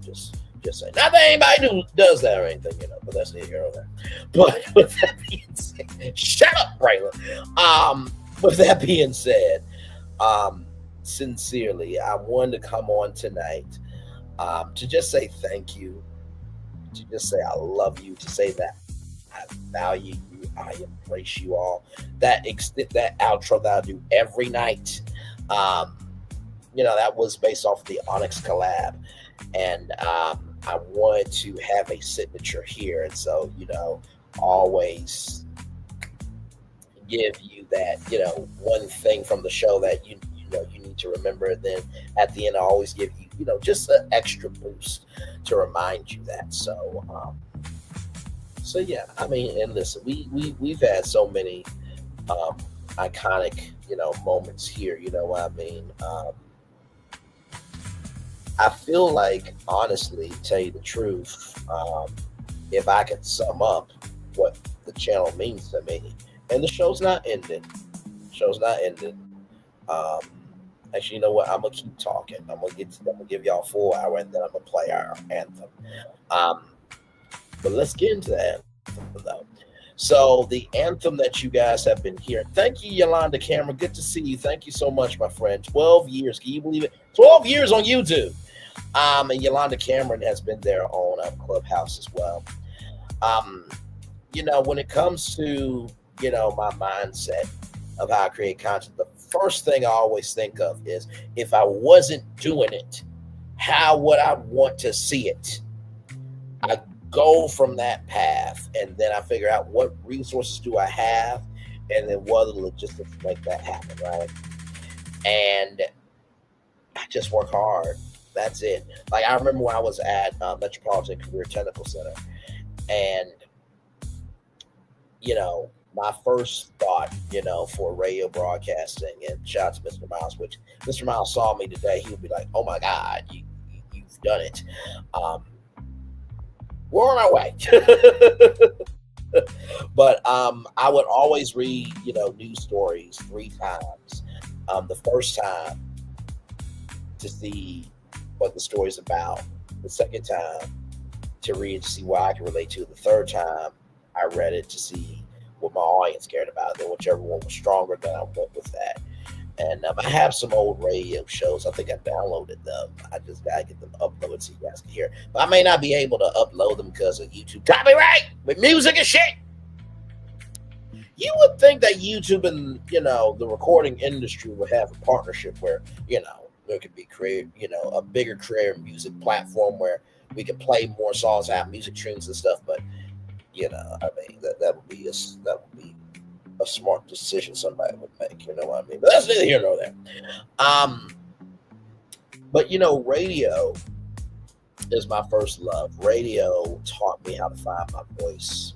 just say. Not that anybody does that or anything, but that's neither here nor there. But with that being said, shut up, Braylon. With that being said, sincerely, I wanted to come on tonight to just say thank you, to just say I love you, to say that I value you, I embrace you all. That outro that I do every night, that was based off the Onyx collab, and I wanted to have a signature here, and so always give you that one thing from the show that you need to remember. Then at the end I always give you just an extra boost to remind you that. So yeah, I mean, and listen, we've had so many iconic moments here, what I mean. I feel like, honestly, tell you the truth, if I could sum up what the channel means to me, and the show's not ending. Actually, you know what? I'm gonna keep talking. I'm gonna give y'all a full hour, and then I'm gonna play our anthem. But let's get into that anthem, though. So the anthem that you guys have been hearing. Thank you, Yolanda Cameron. Good to see you. Thank you so much, my friend. 12 years. Can you believe it? 12 years on YouTube. And Yolanda Cameron has been there on Clubhouse as well. When it comes to my mindset of how I create content, the first thing I always think of is, if I wasn't doing it, how would I want to see it? I go from that path, and then I figure out what resources do I have, and then what are the logistics to make that happen, right? And I just work hard. That's it. Like, I remember when I was at Metropolitan Career Technical Center, and my first thought, for radio broadcasting, and shout out to Mr. Miles, which Mr. Miles saw me today, he would be like, oh my God, you've done it. We're on our way. But I would always read, news stories 3 times. The first time to see what the story's about. The second time to read to see what I can relate to. The third time I read it to see what my audience cared about. Then whichever one was stronger, then I went with that. And I have some old radio shows. I think I downloaded them. I just got to get them uploaded so you guys can hear. But I may not be able to upload them because of YouTube copyright with music and shit. You would think that YouTube and, the recording industry would have a partnership where, there could be a bigger creator music platform where we could play more songs, have music tunes and stuff. But, I mean, that would be a smart decision somebody would make, you know what I mean? But that's neither here nor there. But radio is my first love. Radio taught me how to find my voice,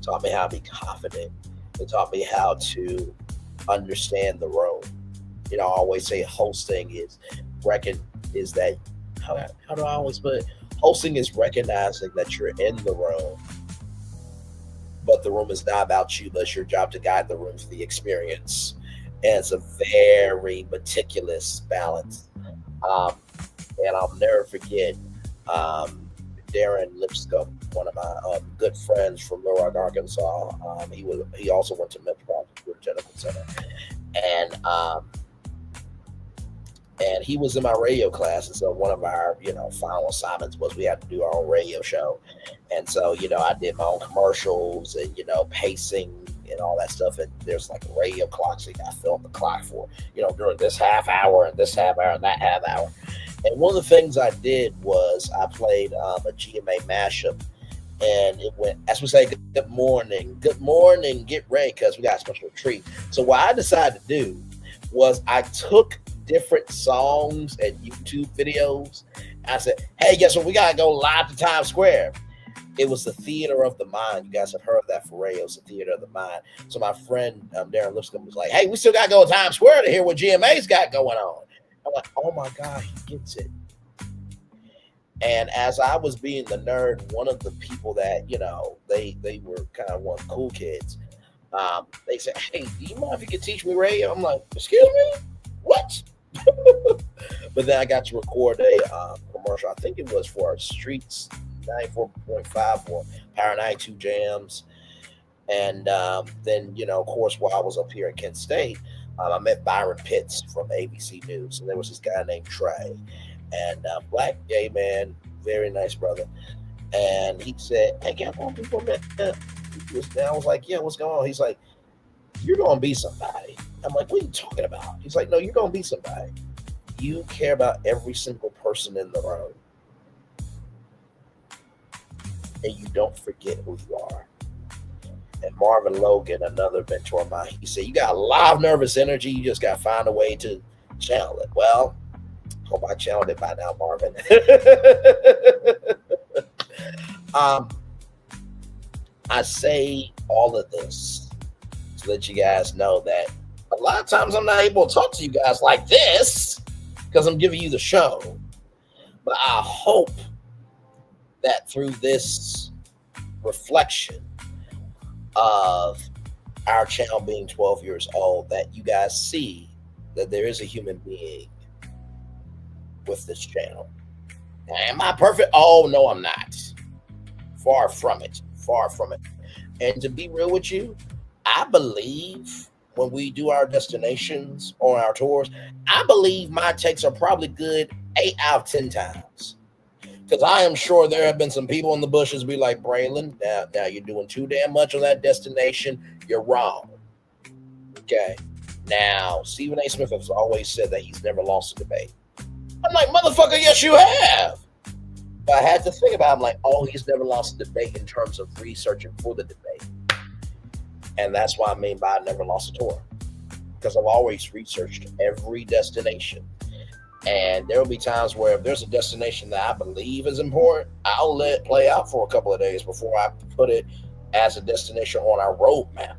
taught me how to be confident. It taught me how to understand the room. You know, I always say hosting is that how do I always put it? Hosting is recognizing that you're in the room, but the room is not about you, but it's your job to guide the room to the experience. And it's a very meticulous balance. Um, and I'll never forget Darren Lipscomb, one of my good friends from Little Rock, Arkansas. He also went to Metropolitan Technical Center, and and he was in my radio class. And so one of our final assignments was we had to do our own radio show, and so I did my own commercials and pacing and all that stuff. And there's like a radio clock, so you got to fill up the clock for during this half hour and this half hour and that half hour. And one of the things I did was I played a GMA mashup, and it went, as we say, good morning, get ready, because we got a special treat. So what I decided to do was I took different songs and YouTube videos. I said, hey, guess what? We got to go live to Times Square. It was the Theater of the Mind. You guys have heard of that for radio. It's the Theater of the Mind. So my friend Darren Lipscomb was like, hey, we still got to go to Times Square to hear what GMA's got going on. I'm like, oh my God, he gets it. And as I was being the nerd, one of the people that, they were kind of one of the cool kids, they said, hey, do you mind if you could teach me radio? I'm like, excuse me? What? But then I got to record a commercial. I think it was for Streets 94.5 or Power 92 Jams. And then, of course, while I was up here at Kent State, I met Byron Pitts from ABC News. And there was this guy named Trey. And black gay man, very nice brother. And he said, hey, can I phone people? I was like, yeah, what's going on? He's like, you're going to be somebody. I'm like, what are you talking about? He's like, no, you're going to be somebody. You care about every single person in the room. And you don't forget who you are. And Marvin Logan, another mentor of mine, he said, you got a lot of nervous energy. You just got to find a way to channel it. Well, hope I channeled it by now, Marvin. I say all of this to let you guys know that a lot of times I'm not able to talk to you guys like this because I'm giving you the show. But I hope that through this reflection of our channel being 12 years old, that you guys see that there is a human being with this channel. Now, am I perfect? Oh, no, I'm not. Far from it. Far from it. And to be real with you, I believe when we do our destinations or our tours, I believe my takes are probably good 8 out of 10 times. Because I am sure there have been some people in the bushes be like, Braylon, now you're doing too damn much on that destination. You're wrong. Okay. Now, Stephen A. Smith has always said that he's never lost a debate. I'm like, motherfucker, yes, you have. But I had to think about it. I'm like, oh, he's never lost a debate in terms of researching for the debate. And that's what I mean by I never lost a tour. Because I've always researched every destination. And there will be times where if there's a destination that I believe is important, I'll let it play out for a couple of days before I put it as a destination on our roadmap.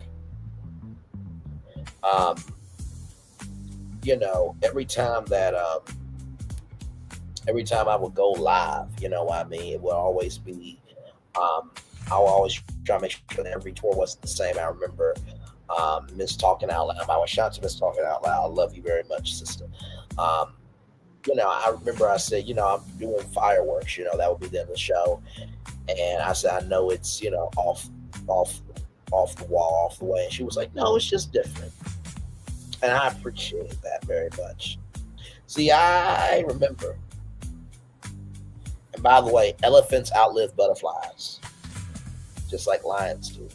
Every time I would go live, it will always be, I'll always try to make sure that every tour wasn't the same. I remember Miss Talking Out Loud. I was shout to Miss Talking Out Loud. I love you very much, sister. I remember I said, I'm doing fireworks, that would be the end of the show. And I said, I know it's, off the wall, off the way. And she was like, no, it's just different. And I appreciate that very much. See, I remember. And by the way, elephants outlive butterflies, just like lions do.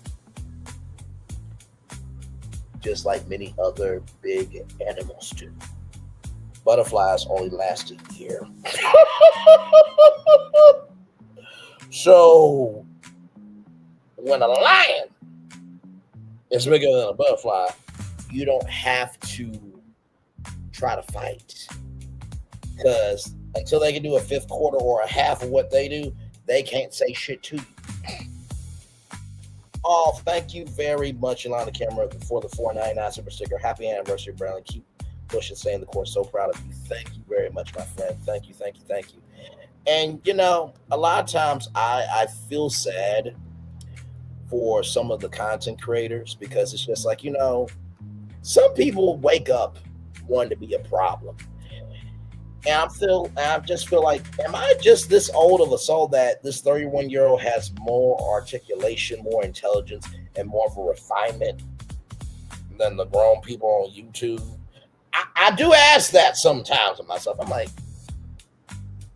Just like many other big animals do. Butterflies only last a year. So, when a lion is bigger than a butterfly, you don't have to try to fight. Because Until they can do a fifth quarter or a half of what they do, they can't say shit to you. Oh, thank you very much, Ilana Camera, for the 499 super sticker. Happy anniversary, Brown. Keep pushing, saying the course. So proud of you. Thank you very much, my friend. Thank you, thank you, thank you. And, you know, a lot of times I feel sad for some of the content creators because it's just like, you know, some people wake up wanting to be a problem. And I just feel like, am I just this old of a soul that this 31-year-old has more articulation, more intelligence, and more of a refinement than the grown people on YouTube? I do ask that sometimes of myself. I'm like,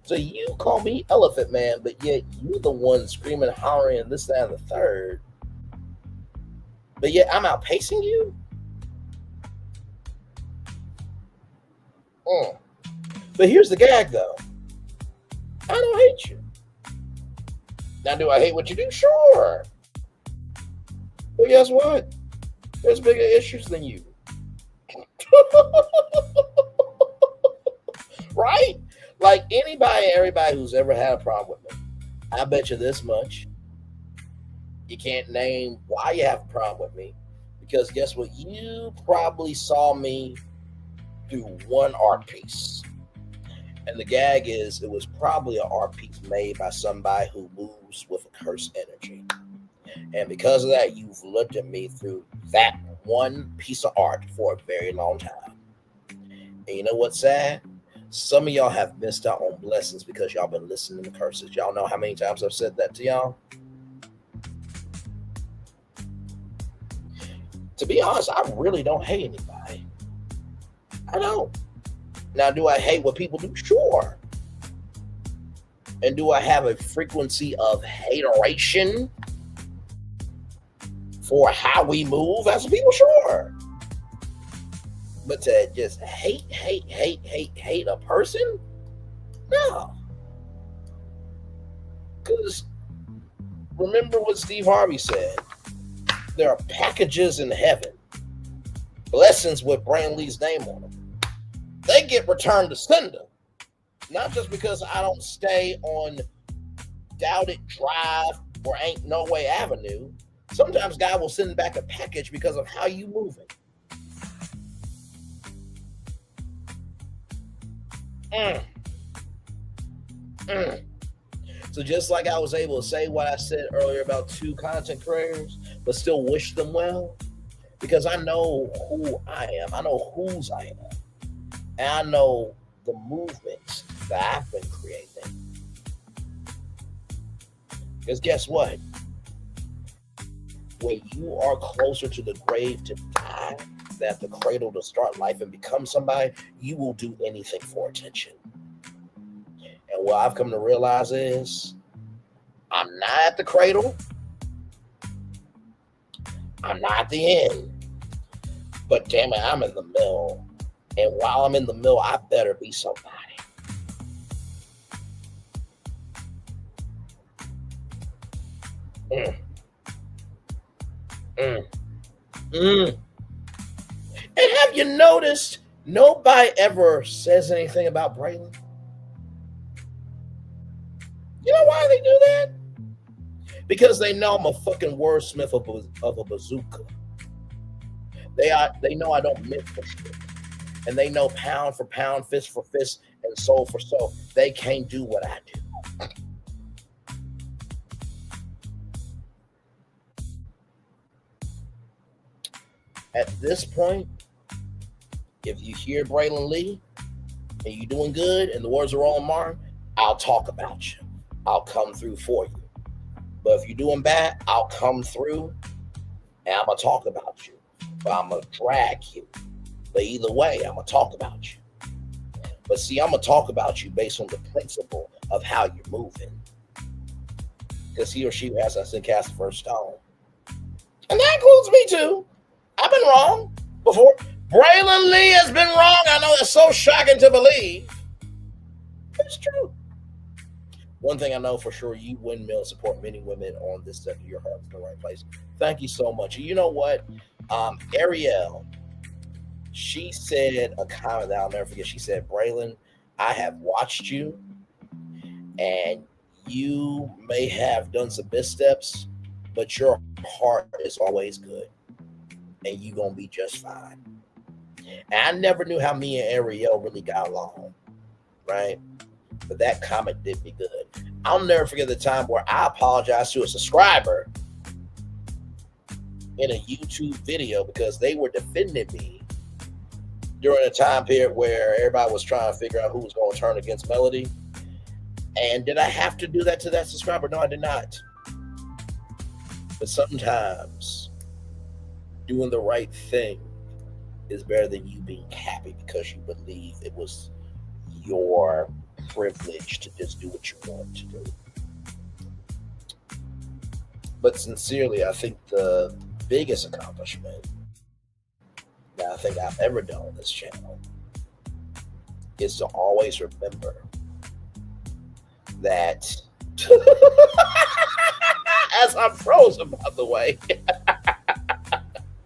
so you call me Elephant Man, but yet you're the one screaming, hollering, and this, that, and the third. But yet I'm outpacing you? But here's the gag, though. I don't hate you. Now, do I hate what you do? Sure. But guess what? There's bigger issues than you. Right? Like everybody who's ever had a problem with me, I bet you this much. You can't name why you have a problem with me. Because guess what? You probably saw me through one art piece. And the gag is, it was probably an art piece made by somebody who moves with a cursed energy. And because of that, you've looked at me through that one piece of art for a very long time. And you know what's sad? Some of y'all have missed out on blessings because y'all been listening to curses. Y'all know how many times I've said that to y'all? To be honest, I really don't hate anybody. I don't. Now, do I hate what people do? Sure. And do I have a frequency of hateration for how we move as people? Sure. But to just hate a person? No. Because remember what Steve Harvey said. There are packages in heaven. Blessings with Brand Lee's name on them. They get returned to sender. Not just because I don't stay on Doubted Drive or Ain't No Way Avenue. Sometimes God will send back a package because of how you moving. So just like I was able to say what I said earlier about two content creators, but still wish them well, because I know who I am. I know whose I am. And I know the movements that I've been creating. Because guess what? When you are closer to the grave to die than the cradle to start life and become somebody, you will do anything for attention. And what I've come to realize is, I'm not at the cradle. I'm not at the end. But damn it, I'm in the middle. And while I'm in the middle, I better be somebody. And have you noticed nobody ever says anything about Braylon? You know why they do that? Because they know I'm a fucking wordsmith of a bazooka. They know I don't miss for shit. And they know pound for pound, fist for fist, and soul for soul. They can't do what I do. At this point, if you hear Braylon Lee and you're doing good and the words are Roland Martin, I'll talk about you. I'll come through for you. But if you're doing bad, I'll come through and I'm going to talk about you. But I'm going to drag you. But either way, I'm going to talk about you. But see, I'm going to talk about you based on the principle of how you're moving. Because he or she who has us in cast the first stone. And that includes me too. I've been wrong before. Braylon Lee has been wrong. I know it's so shocking to believe. But it's true. One thing I know for sure, you windmill support many women on this stuff. Your heart's in the right place. Thank you so much. You know what? Ariel, she said a comment that I'll never forget. She said, Braylon, I have watched you, and you may have done some missteps, but your heart is always good, and you gonna be just fine. And I never knew how me and Ariel really got along, right? But that comment did me good. I'll never forget the time where I apologized to a subscriber in a YouTube video because they were defending me during a time period where everybody was trying to figure out who was going to turn against Melody. And did I have to do that to that subscriber? No, I did not. But sometimes doing the right thing is better than you being happy because you believe it was your privilege to just do what you want to do. But sincerely, I think the biggest accomplishment that I think I've ever done on this channel is to always remember that as I'm frozen, by the way.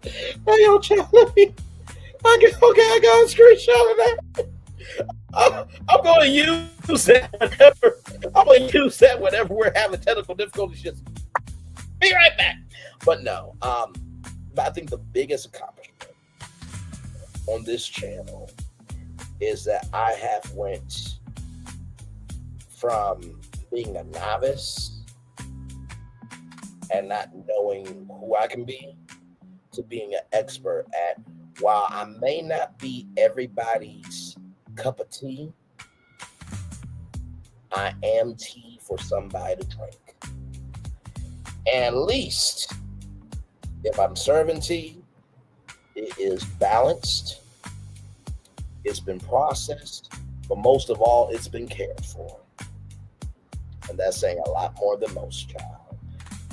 Hey, yo, chat, I got a screenshot of that. I'm going to use that whenever. I'm going to use that whenever we're having technical difficulties. Just be right back. But no, but I think the biggest accomplishment on this channel is that I have went from being a novice and not knowing who I can be to being an expert at, while I may not be everybody's cup of tea, I am tea for somebody to drink. And at least if I'm serving tea, it is balanced, it's been processed, but most of all, it's been cared for. And that's saying a lot more than most, child.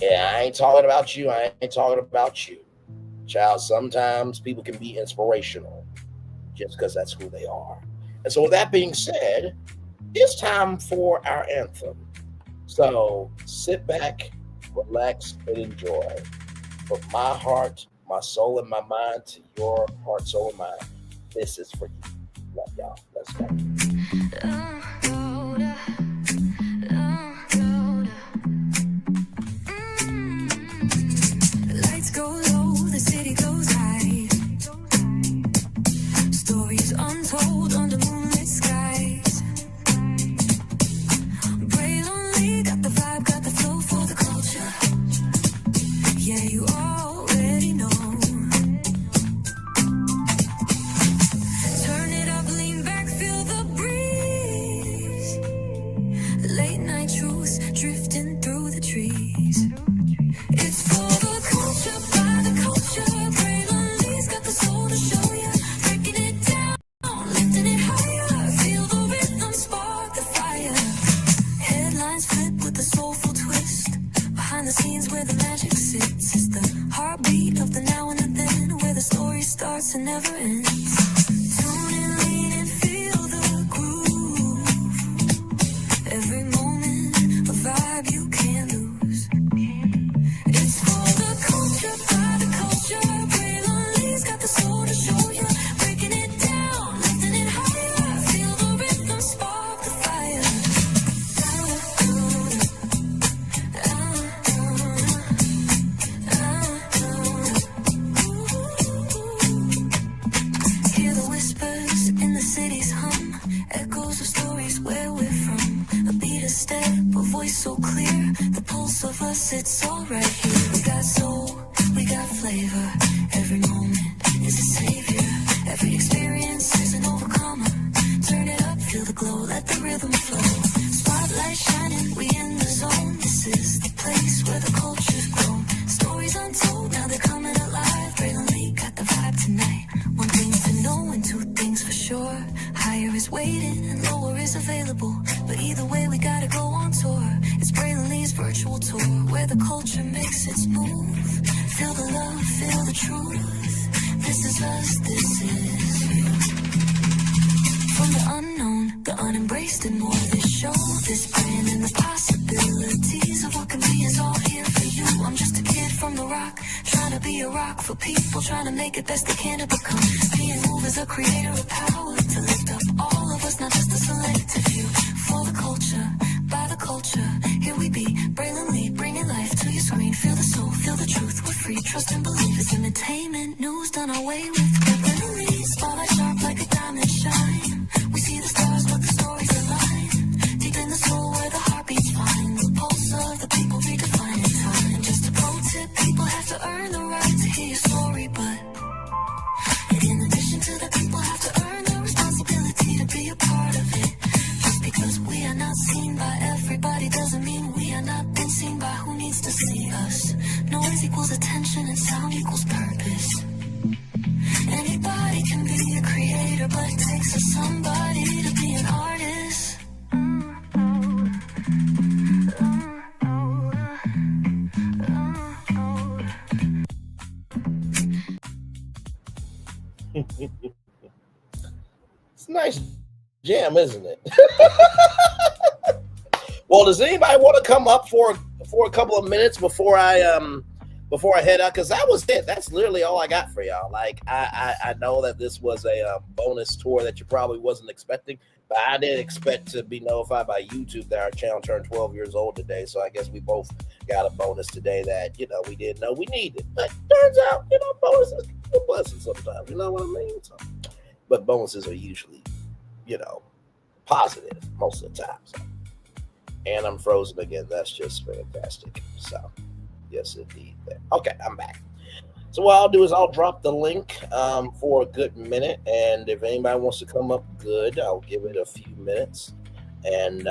Yeah, I ain't talking about you. I ain't talking about you. Child, sometimes people can be inspirational just because that's who they are. And so with that being said, it's time for our anthem. So sit back, relax, and enjoy. From my heart, my soul, and my mind to your heart, soul, and mind, this is for you. Love y'all. Let's go. Lights go low, the city goes high. Stories untold under moonlit skies. Bray lonely, got the vibe, got the flow for the culture. Yeah, you already know. Turn it up, lean back, feel the breeze. Late night truths drifting through the trees. It's for the culture, by the culture. Bray lonely's got the soul to show ya. Breaking it down, lifting it higher. Feel the rhythm, spark the fire. Headlines flip with a soulful twist. Behind the scenes where the magic sits. It's the heartbeat of the now and the then, where the story starts and never ends. Tune in, lean and feel the groove. Every moment, a vibe you can't lose. It's for the culture, by the culture. Bray lonely's got the soul to show ya. Breaking it down, lifting it higher. Feel the rhythm, spark the fire. Hear the whispers in the city's hum. Echoes of stories where we're from. A beat, a step, a voice so clear. The pulse of us, it's all right here. We got soul, we got flavor. Every moment is a savior. Every experience is an overcomer. Turn it up, feel the glow, let the rhythm flow. Spotlight shining, we in the zone. This is the place where the culture's grown. Stories untold, now they're coming alive. Brilliantly got the vibe tonight. One thing to know and two things for sure. Higher is waiting and lower is available. But either way, we gotta go on tour. It's Braylon's virtual tour, where the culture makes its move. Feel the love, feel the truth. This is us, this is you. From the unknown, the unembraced and more. This show, this brand, and the possibilities of what can be is all here for you. I'm just a kid from the rock, trying to be a rock for people, trying to make it best they can to become. Being move as a creator of power, to lift up all of us, not just a select free. Trust and belief is entertainment. News done away with. Capabilities. Spotlight sharp like a diamond shine. We see the stars, but the stories align. Deep in the soul where the heartbeats find. The pulse of the people redefining time. Just a pro tip, people have to earn the right to hear your story, but in addition to that, people have to earn the responsibility to be a part of it. Just because we are not seen by everybody doesn't mean we are not been seen by who needs to see us. Noise equals attention and sound equals purpose. Anybody can be a creator, but it takes a somebody to be an artist. It's a nice jam, isn't it? Well, does anybody want to come up for a couple of minutes before I head out? Because that was it. That's literally all I got for y'all. Like I know that this was a bonus tour that you probably wasn't expecting, but I didn't expect to be notified by YouTube that our channel turned 12 years old today. So I guess we both got a bonus today that we didn't know we needed. But turns out bonuses are a blessing sometimes. You know what I mean? So, but bonuses are usually positive most of the time. So. And I'm frozen again. That's just fantastic. So, yes, indeed. Okay, I'm back. So what I'll do is I'll drop the link for a good minute. And if anybody wants to come up, good. I'll give it a few minutes. And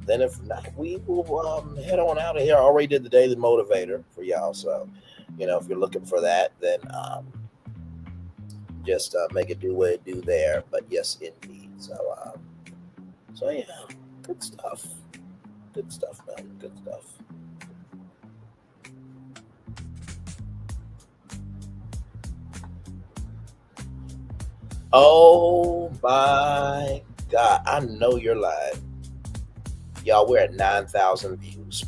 then if not, we will head on out of here. I already did the Daily Motivator for y'all. So, if you're looking for that, then just make it do what it do there. But yes, indeed. So yeah, good stuff. Good stuff, man. Good stuff. Oh my God. I know you're lying. Y'all, we're at 9,000 views.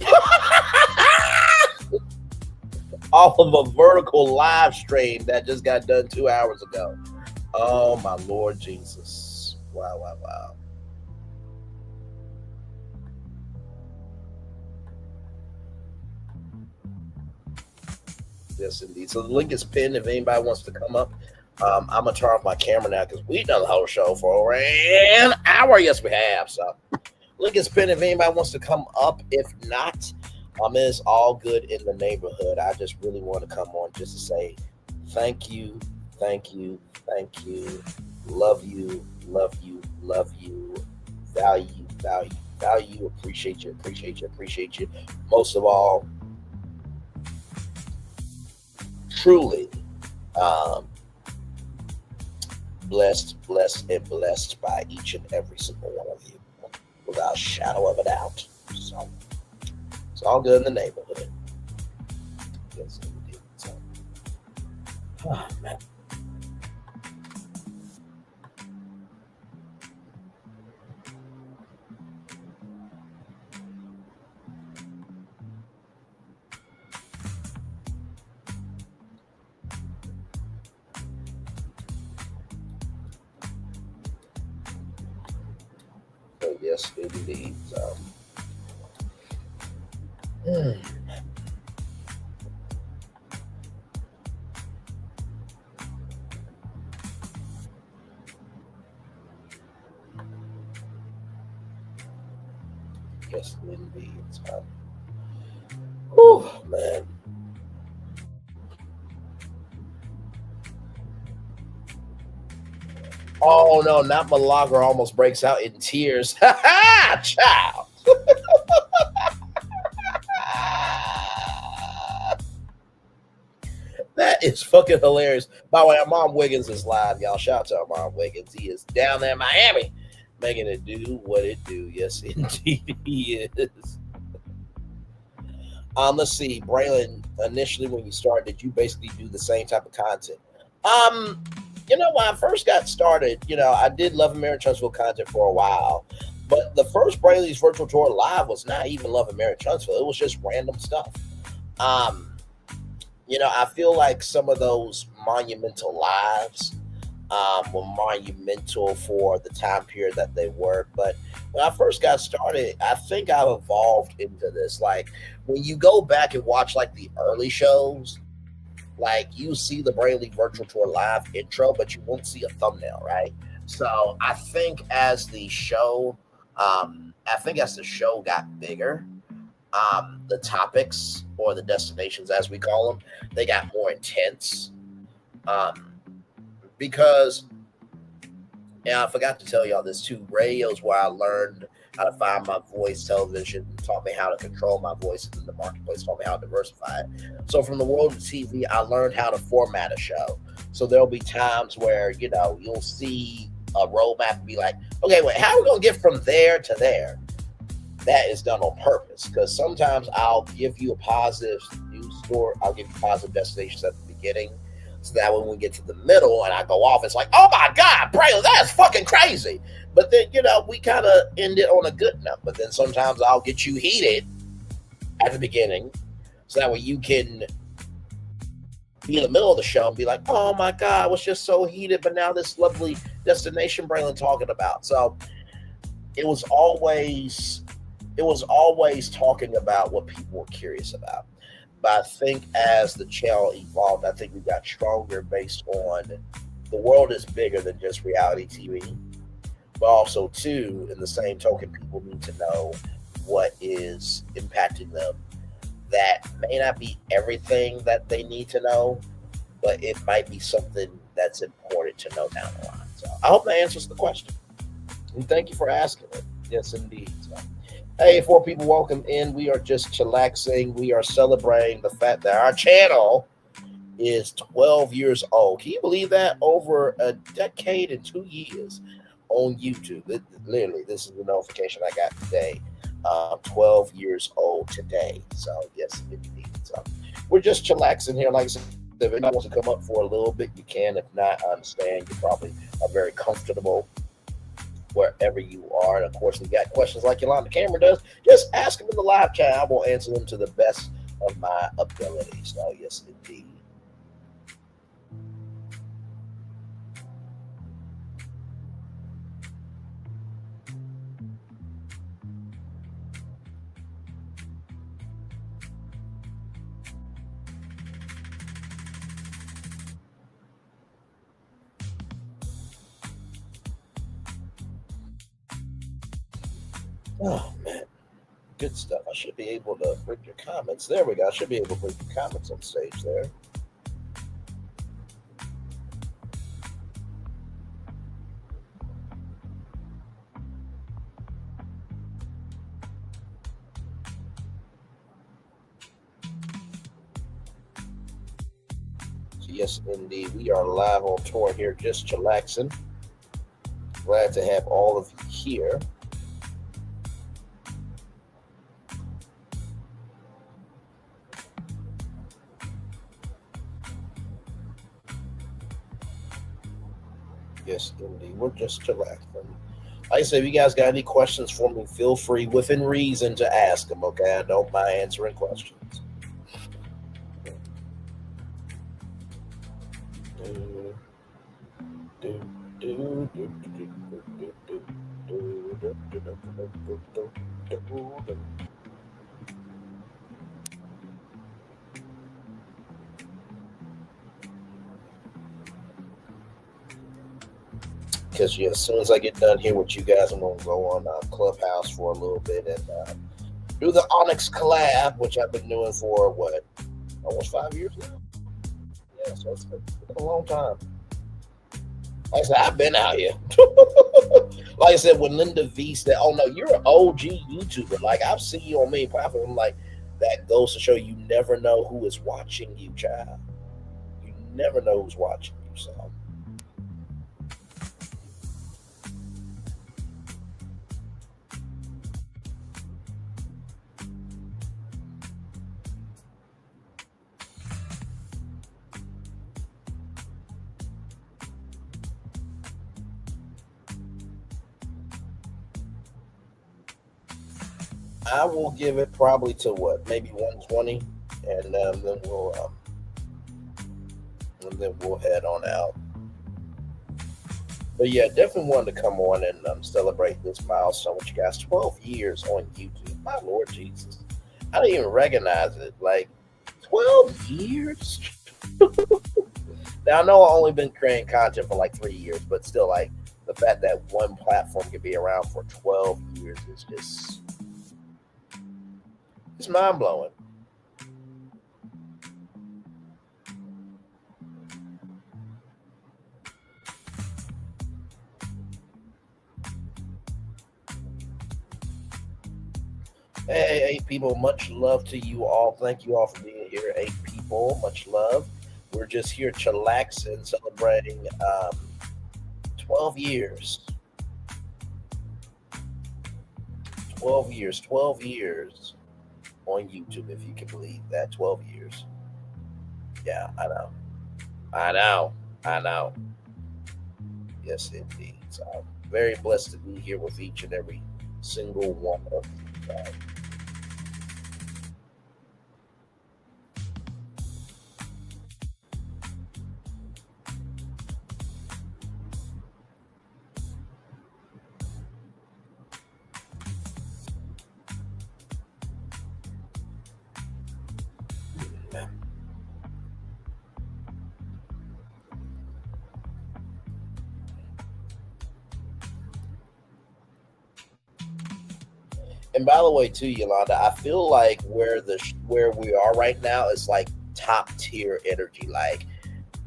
Off of a vertical live stream that just got done 2 hours ago. Oh my Lord Jesus. Wow, wow, wow. Yes, indeed. So the link is pinned if anybody wants to come up. I'm going to turn off my camera now because we've done the whole show for an hour. Yes, we have. So link is pinned if anybody wants to come up. If not, it's all good in the neighborhood. I just really want to come on just to say thank you, thank you, thank you. Love you, love you, love you. Value, value, value. Appreciate you, appreciate you, appreciate you. Most of all, truly blessed, and blessed by each and every single one of you, without a shadow of a doubt. So it's all good in the neighborhood. Yes, indeed. So, oh, man. Yes, indeed. So, yes, indeed. So, whew, man. Oh no, not Malaga almost breaks out in tears. Ha ha, child. That is fucking hilarious. By the way, our Mom Wiggins is live, y'all. Shout out to our Mom Wiggins. He is down there in Miami, making it do what it do. Yes, indeed he is. Let's see, Braylon. Initially, when you started, did you basically do the same type of content? When I first got started, I did Love and Marriage Huntsville content for a while. But the first Brayley's virtual tour live was not even Love and Marriage Huntsville. It was just random stuff. I feel like some of those monumental lives were monumental for the time period that they were. But when I first got started, I think I've evolved into this. Like when you go back and watch like the early shows, Like you see the Brayley Virtual Tour Live intro, but you won't see a thumbnail, right? So I think as the show, got bigger, the topics or the destinations, as we call them, they got more intense. Um, because yeah, I forgot to tell y'all this too. Radio is where I learned how to find my voice. Television taught me how to control my voice, and then the marketplace taught me how to diversify it. So from the world of TV, I learned how to format a show. So there'll be times where you'll see a roadmap and be like, okay, wait, how are we gonna get from there to there? That is done on purpose because sometimes I'll give you a positive news story. I'll give you positive destinations at the beginning. So that when we get to the middle and I go off, it's like, oh my God, Bray, that's fucking crazy. But then, we kind of end it on a good note. But then sometimes I'll get you heated at the beginning. So that way you can be in the middle of the show and be like, oh my God, I was just so heated. But now this lovely destination Braylon talking about. So it was always talking about what people were curious about. But I think as the channel evolved, I think we got stronger based on the world is bigger than just reality TV. But also, too, in the same token, people need to know what is impacting them. That may not be everything that they need to know, but it might be something that's important to know down the line. So I hope that answers the question. And thank you for asking it. Yes, indeed. So, hey, for people welcome in, we are just chillaxing. We are celebrating the fact that our channel is 12 years old. Can you believe that? Over a decade and 2 years on YouTube. Literally, this is the notification I got today. 12 years old today. So, yes, indeed. So, we're just chillaxing here. Like I said, if anybody wants to come up for a little bit, you can. If not, I understand. You probably are very comfortable wherever you are. And of course, we got questions like Yolanda Cameron does. Just ask them in the live chat. I will answer them to the best of my ability. So, yes, indeed. Oh, man. Good stuff. I should be able to bring your comments. There we go. I should be able to bring your comments on stage there. So yes, indeed. We are live on tour here, just chillaxing. Glad to have all of you here. Yes, indeed. We're just chillaxing. Like I said, if you guys got any questions for me, feel free, within reason, to ask them, okay? I don't mind answering questions. Because yeah, as soon as I get done here with you guys, I'm going to go on Clubhouse for a little bit and do the Onyx collab, which I've been doing for, almost 5 years now? Yeah, so it's been a long time. Like I said, I've been out here. Like I said, when Linda V said, oh no, you're an OG YouTuber. Like, I've seen you on many platforms. I'm like, that goes to show you never know who is watching you, child. You never know who's watching you, so. I will give it probably to maybe 120, and then we'll head on out. But yeah, definitely wanted to come on and celebrate this milestone with you guys. 12 years on YouTube, my Lord Jesus, I didn't even recognize it. Like 12 years, Now I know I've only been creating content for like 3 years, but still, like the fact that one platform can be around for 12 years is just it's mind blowing. Hey, eight people, much love to you all. Thank you all for being here. Eight people, much love. We're just here chillaxing, celebrating 12 years. 12 years. 12 years on YouTube, if you can believe that. 12 years. Yeah, I know. I know. I know. Yes, indeed. So I'm very blessed to be here with each and every single one of you guys. And by the way, too, Yolanda, I feel like where we are right now is like top tier energy. Like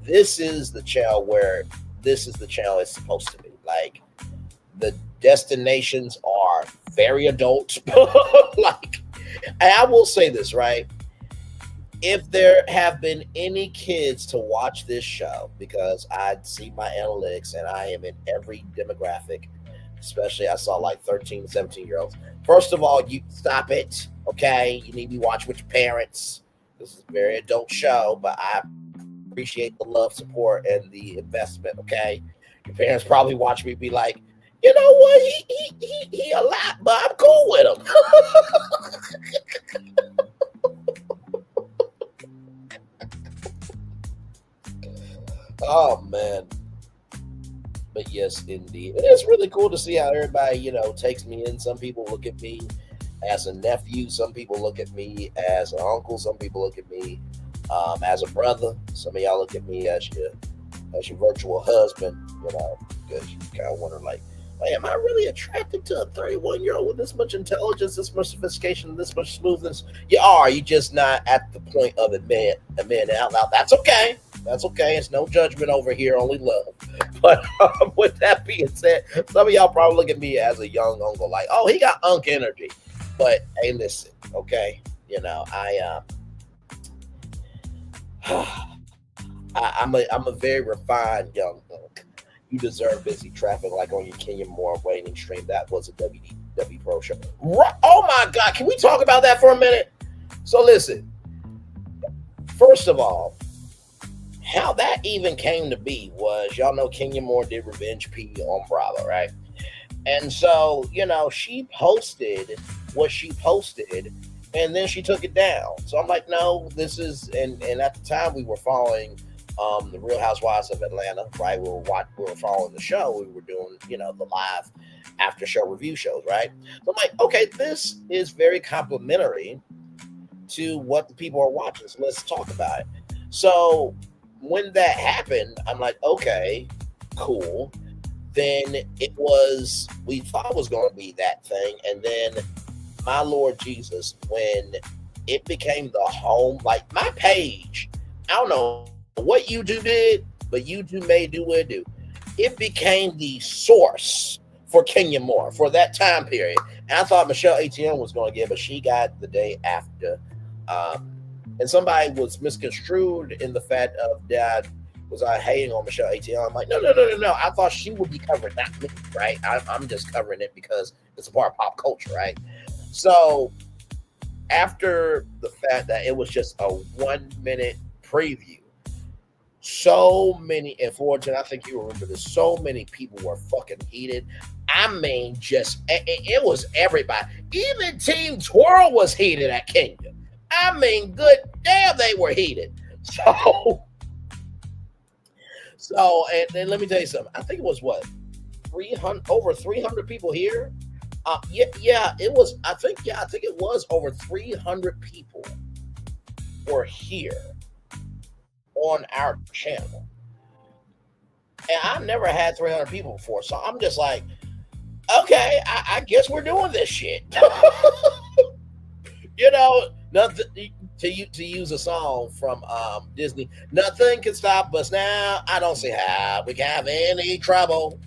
this is the channel where this is the channel it's supposed to be. Like the destinations are very adult. Like, and I will say this, right? If there have been any kids to watch this show, because I see my analytics and I am in every demographic, especially I saw like 13, 17 year olds. First of all, you stop it, okay? You need to be watching with your parents. This is a very adult show, but I appreciate the love, support, and the investment, okay? Your parents probably watch me be like, you know what? He a lot, but I'm cool with him. Oh man. But yes, indeed. It is really cool to see how everybody, takes me in. Some people look at me as a nephew. Some people look at me as an uncle. Some people look at me as a brother. Some of y'all look at me as your virtual husband, because you kind of wonder, like, am I really attracted to a 31-year-old with this much intelligence, this much sophistication, this much smoothness? You are. You're just not at the point of admitting it out loud. That's okay. That's okay. It's no judgment over here, only love. But with that being said, some of y'all probably look at me as a young uncle, like, oh, he got unk energy. But hey, listen, okay, I'm a very refined young unk. You deserve busy traffic like on your Kenya Moore waiting stream. That was a WDW Pro show. Oh my God, can we talk about that for a minute? So listen, first of all, how that even came to be was, y'all know Kenya Moore did Revenge P on Bravo, right? And so, she posted what she posted, and then she took it down. So I'm like, no, this is, and at the time we were following the Real Housewives of Atlanta, right? We were following the show. We were doing, the live after show review shows, right? So I'm like, okay, this is very complimentary to what the people are watching. So let's talk about it. So when that happened, I'm like, okay, cool. Then we thought it was going to be that thing. And then, my Lord Jesus, when it became the home, like my page, I don't know what YouTube did, but YouTube may do what it do. It became the source for Kenya Moore for that time period. And I thought Michelle ATM was going to get, but she got the day after. And somebody was misconstrued in the fact of that was I hating on Michelle ATL. I'm like, no. I thought she would be covering, not me, right? I'm just covering it because it's a part of pop culture, right? So after the fact that it was just a 1-minute preview, so many, and Fortune, I think you remember this, so many people were fucking heated. I mean, it was everybody. Even Team Twirl was heated at Kenya. I mean, good damn, they were heated. So, and let me tell you something. I think it was what, 300, over 300 people here. It was. I think it was over 300 people were here on our channel. And I've never had 300 people before. So I'm just like, okay, I guess we're doing this shit. Nothing to use a song from Disney. Nothing can stop us now. I don't see how we can have any trouble.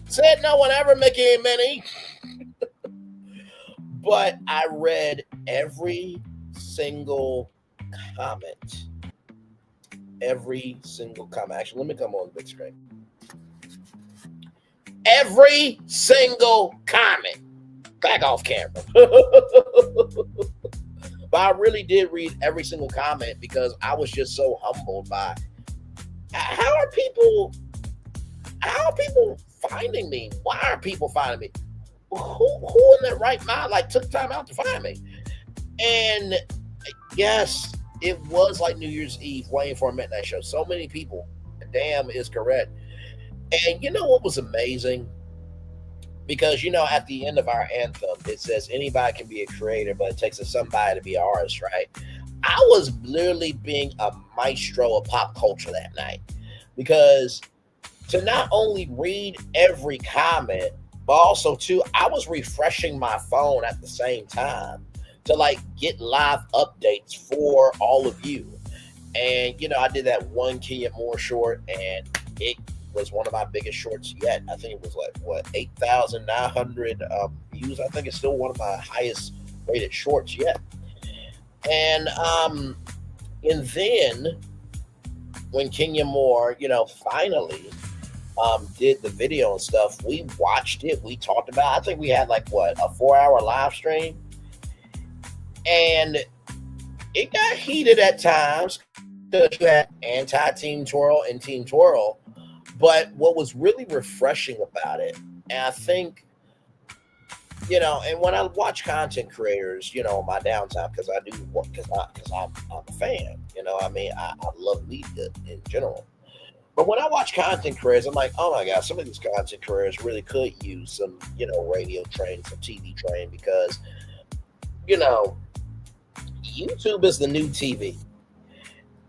Said no one ever, Mickey and Minnie. But I read every single comment. Every single comment. Actually, let me come on the big screen. Every single comment. Back off camera. But I really did read every single comment because I was just so humbled by how are people finding me? Why are people finding me? Who in their right mind took time out to find me? And yes, it was like New Year's Eve waiting for a midnight show. So many people. Damn is correct. And you know what was amazing? Because, at the end of our anthem, it says anybody can be a creator, but it takes somebody to be an artist, right? I was literally being a maestro of pop culture that night. Because to not only read every comment, but also, too, I was refreshing my phone at the same time to, get live updates for all of you. And, I did that one Kenya Moore short, and it was one of my biggest shorts yet. I think it was 8,900 views. I think it's still one of my highest rated shorts yet. And then when Kenya Moore, finally did the video and stuff, we watched it. We talked about it. I think we had a 4-hour live stream. And it got heated at times because you had anti-Team Twirl and Team Twirl. But what was really refreshing about it, and I think, and when I watch content creators, on my downtime, because I do work, because I'm a fan, I love media in general. But when I watch content creators, I'm like, oh my God, some of these content creators really could use some, radio training, some TV training, because, YouTube is the new TV.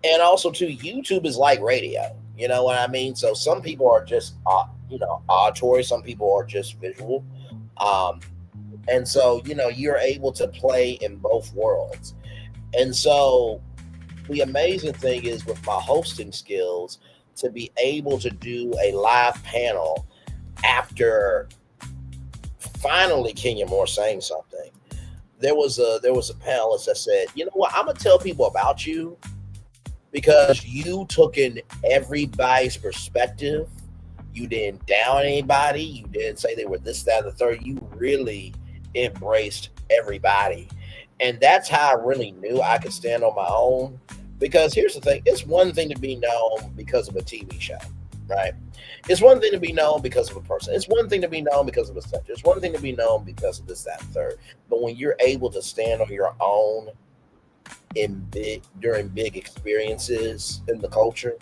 And also, too, YouTube is like radio. You know what I mean? So some people are just, auditory. Some people are just visual. And so, you're able to play in both worlds. And so the amazing thing is with my hosting skills to be able to do a live panel after finally Kenya Moore saying something. There was a panelist that said, you know what, I'm going to tell people about you, because you took in everybody's perspective. You didn't down anybody. You didn't say they were this, that, and the third. You really embraced everybody. And that's how I really knew I could stand on my own. Because here's the thing. It's one thing to be known because of a TV show, right? It's one thing to be known because of a person. It's one thing to be known because of a subject. It's one thing to be known because of this, that, and third. But when you're able to stand on your own during big experiences in the culture,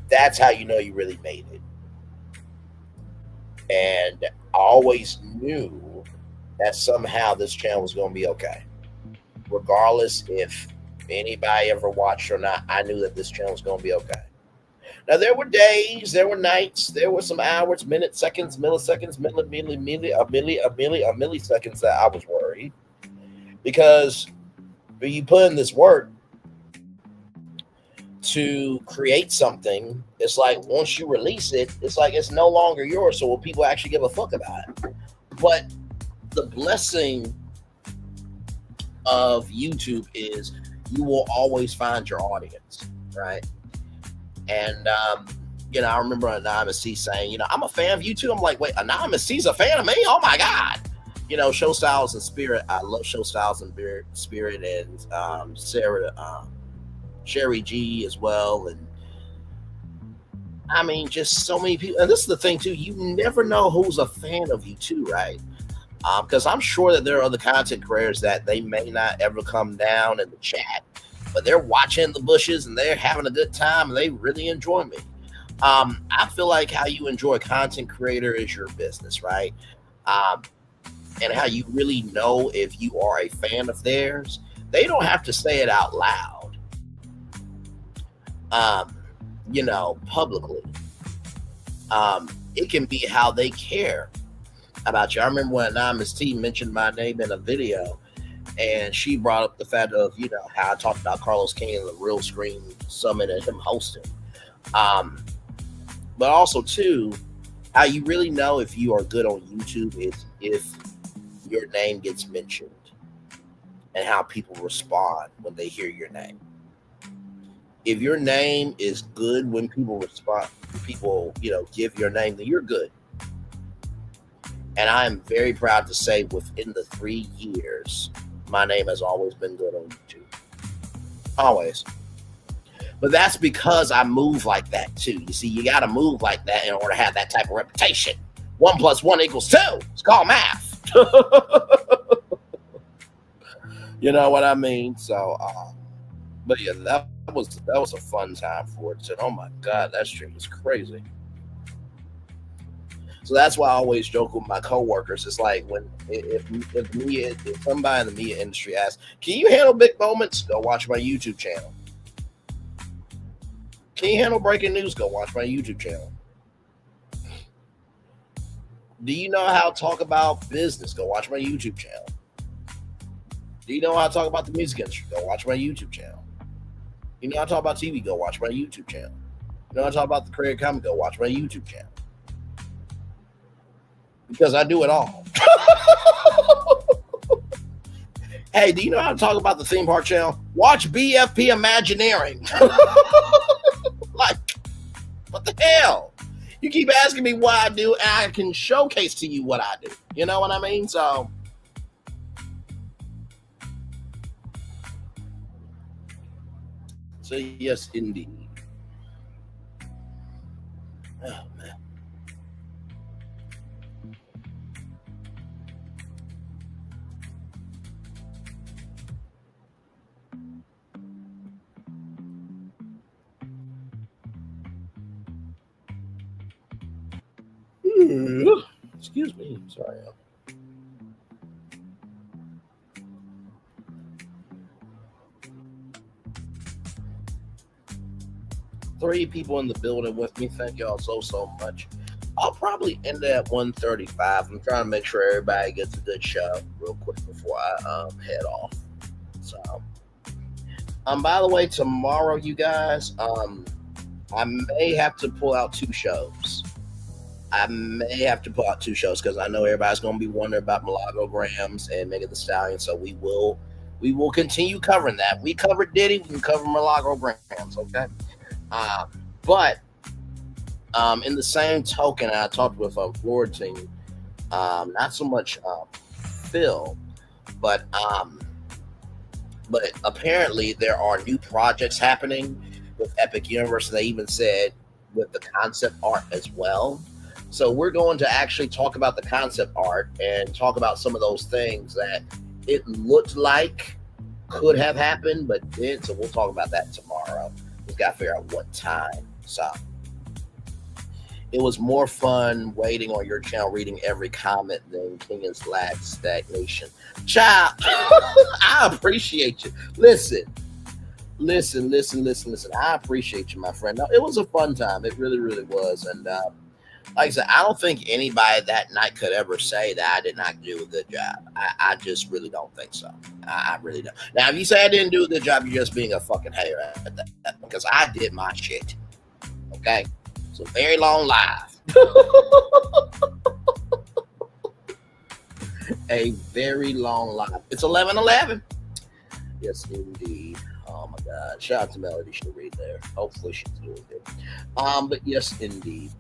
that's how you know you really made it. And I always knew that somehow this channel was going to be okay, regardless if anybody ever watched or not. I knew that this channel was going to be okay. Now, there were days, there were nights, there were some hours, minutes, seconds, milliseconds, milliseconds that I was worried, because when you put in this work to create something, it's like once you release it, it's like it's no longer yours. So will people actually give a fuck about it? But the blessing of YouTube is you will always find your audience, right? And I remember Anonymous C saying, I'm a fan of YouTube. I'm like, wait, Anonymous C's a fan of me? Oh my God. Show Styles and Spirit. I love Show Styles and Spirit, and Sarah, Sherry G as well. And I mean, just so many people. And this is the thing too. You never know who's a fan of you too, right? Because I'm sure that there are other content creators that they may not ever come down in the chat, but they're watching the bushes and they're having a good time and they really enjoy me. I feel like how you enjoy a content creator is your business, right? And how you really know if you are a fan of theirs. They don't have to say it out loud, um, publicly. It can be how they care about you. I remember when Anonymous T mentioned my name in a video, and she brought up the fact of, how I talked about Carlos King and the Real Screen Summit and him hosting. But also, too, how you really know if you are good on YouTube is if your name gets mentioned and how people respond when they hear your name. If your name is good when people respond, people, give your name, then you're good. And I am very proud to say within the 3 years, my name has always been good on YouTube. Always. But that's because I move like that too. You see, you got to move like that in order to have that type of reputation. 1 + 1 = 2. It's called math. You know what I mean? So, but yeah, that was a fun time for it. And oh my God, that stream was crazy. So that's why I always joke with my coworkers. It's like if somebody in the media industry asks, "Can you handle big moments?" Go watch my YouTube channel. Can you handle breaking news? Go watch my YouTube channel. Do you know how to talk about business? Go watch my YouTube channel. Do you know how to talk about the music industry? Go watch my YouTube channel. You know how to talk about TV? Go watch my YouTube channel. You know how to talk about the creative comedy? Go watch my YouTube channel. Because I do it all. Hey, do you know how to talk about the theme park channel? Watch BFP Imagineering. Like, what the hell? You keep asking me what I do, and I can showcase to you what I do. You know what I mean? So yes, indeed. Oh, man. Excuse me. Sorry. 3 people in the building with me. Thank y'all so much. I'll probably end at 1:35. I'm trying to make sure everybody gets a good show real quick before I head off. So, by the way, tomorrow, you guys, I may have to pull out 2 shows. I may have to pull out 2 shows because I know everybody's going to be wondering about Milagograms and Megan Thee Stallion. So we will continue covering that. We covered Diddy, we can cover Milagograms, okay? But in the same token, I talked with a Florida team, not so much Phil, but apparently there are new projects happening with Epic Universe. They even said with the concept art as well. So we're going to actually talk about the concept art and talk about some of those things that it looked like could have happened, but didn't. So we'll talk about that tomorrow. We've got to figure out what time. So it was more fun waiting on your channel, reading every comment than King and Slag Stagnation. Child, I appreciate you. Listen. I appreciate you, my friend. No, it was a fun time. It really, really was. And like I said, I don't think anybody that night could ever say that I did not do a good job. I just really don't think so. I really don't. Now, if you say I didn't do a good job, you're just being a fucking hater at that, because I did my shit. Okay? It's a very long live. A very long live. It's 11:11. Yes, indeed. Oh my God! Shout out to Melody. She'll read there. Hopefully, she's doing good. But yes, indeed.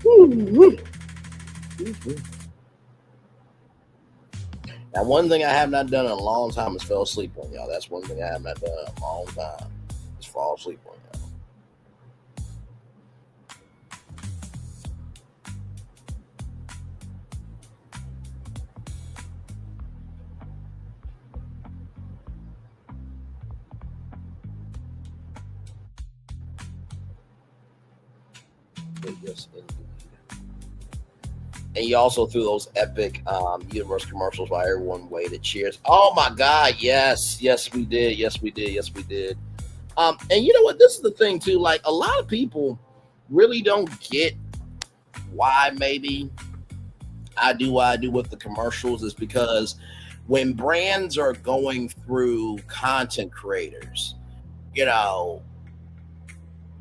Oh man. Now, one thing I have not done in a long time is fell asleep on y'all. That's one thing I have not done in a long time. Is fall asleep on y'all. Yes, indeed. And you also threw those epic universe commercials while everyone waited. Cheers. Oh my God. Yes. Yes, we did. Yes, we did. Yes, we did. And you know what? This is the thing too. Like a lot of people really don't get why maybe I do what I do with the commercials is because when brands are going through content creators, you know,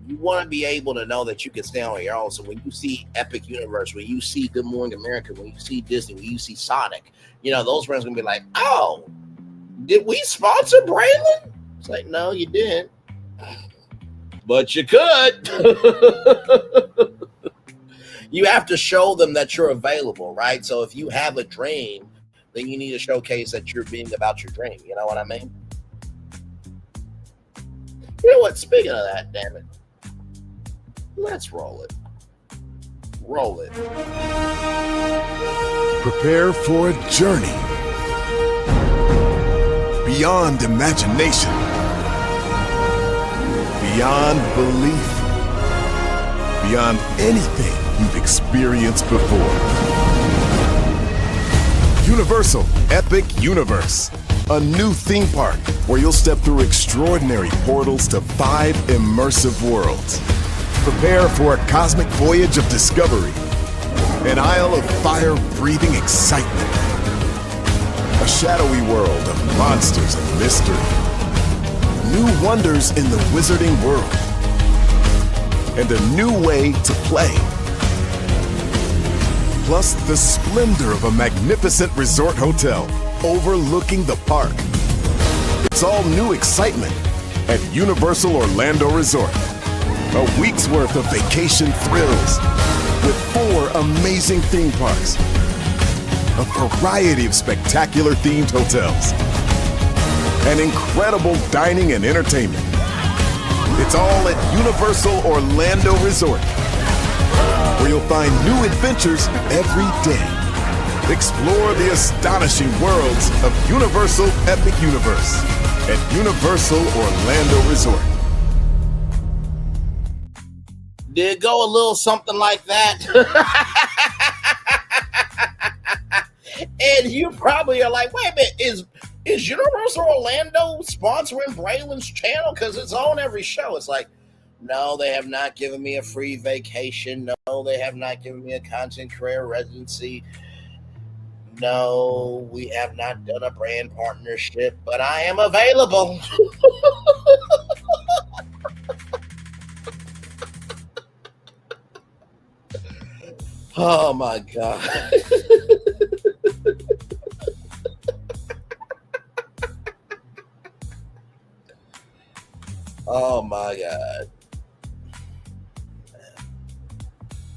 you want to be able to know that you can stand on your own. So when you see Epic Universe, when you see Good Morning America, when you see Disney, when you see Sonic, you know, those brands are going to be like, oh, did we sponsor Braylon? It's like, no, you didn't. But you could. You have to show them that you're available, right? So if you have a dream, then you need to showcase that you're being about your dream. You know what I mean? You know what? Speaking of that, damn it. Let's roll it. Roll it. Prepare for a journey beyond imagination, beyond belief, beyond anything you've experienced before. Universal Epic Universe, a new theme park where you'll step through extraordinary portals to 5 immersive worlds. Prepare for a cosmic voyage of discovery, an isle of fire-breathing excitement, a shadowy world of monsters and mystery, new wonders in the wizarding world, and a new way to play. Plus the splendor of a magnificent resort hotel overlooking the park. It's all new excitement at Universal Orlando Resort. A week's worth of vacation thrills with 4 amazing theme parks, a variety of spectacular themed hotels, and incredible dining and entertainment. It's all at Universal Orlando Resort, where you'll find new adventures every day. Explore the astonishing worlds of Universal Epic Universe at Universal Orlando Resort. Did it go a little something like that? And you probably are like, wait a minute, is Universal Orlando sponsoring Braylon's channel? Because it's on every show. It's like, no, they have not given me a free vacation. No, they have not given me a content creator residency. No, we have not done a brand partnership, but I am available. Oh my God. Oh my God.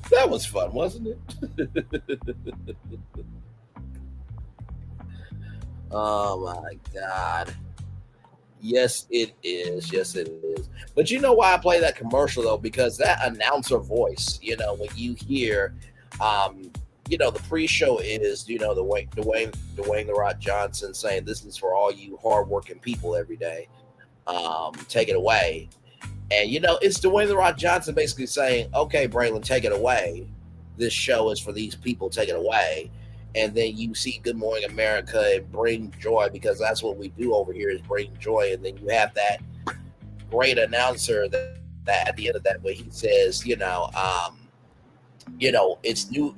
That was fun, wasn't it? Oh my God. Yes, it is. Yes, it is. But you know why I play that commercial though? Because that announcer voice, you know, when you hear, you know, the pre-show is, you know, Dwayne the Rock Johnson saying, "This is for all you hardworking people every day. Take it away." And you know, it's Dwayne the Rock Johnson basically saying, "Okay, Braylon, take it away. This show is for these people. Take it away." And then you see Good Morning America and bring joy, because that's what we do over here is bring joy. And then you have that great announcer that at the end of that, where he says, you know, it's new,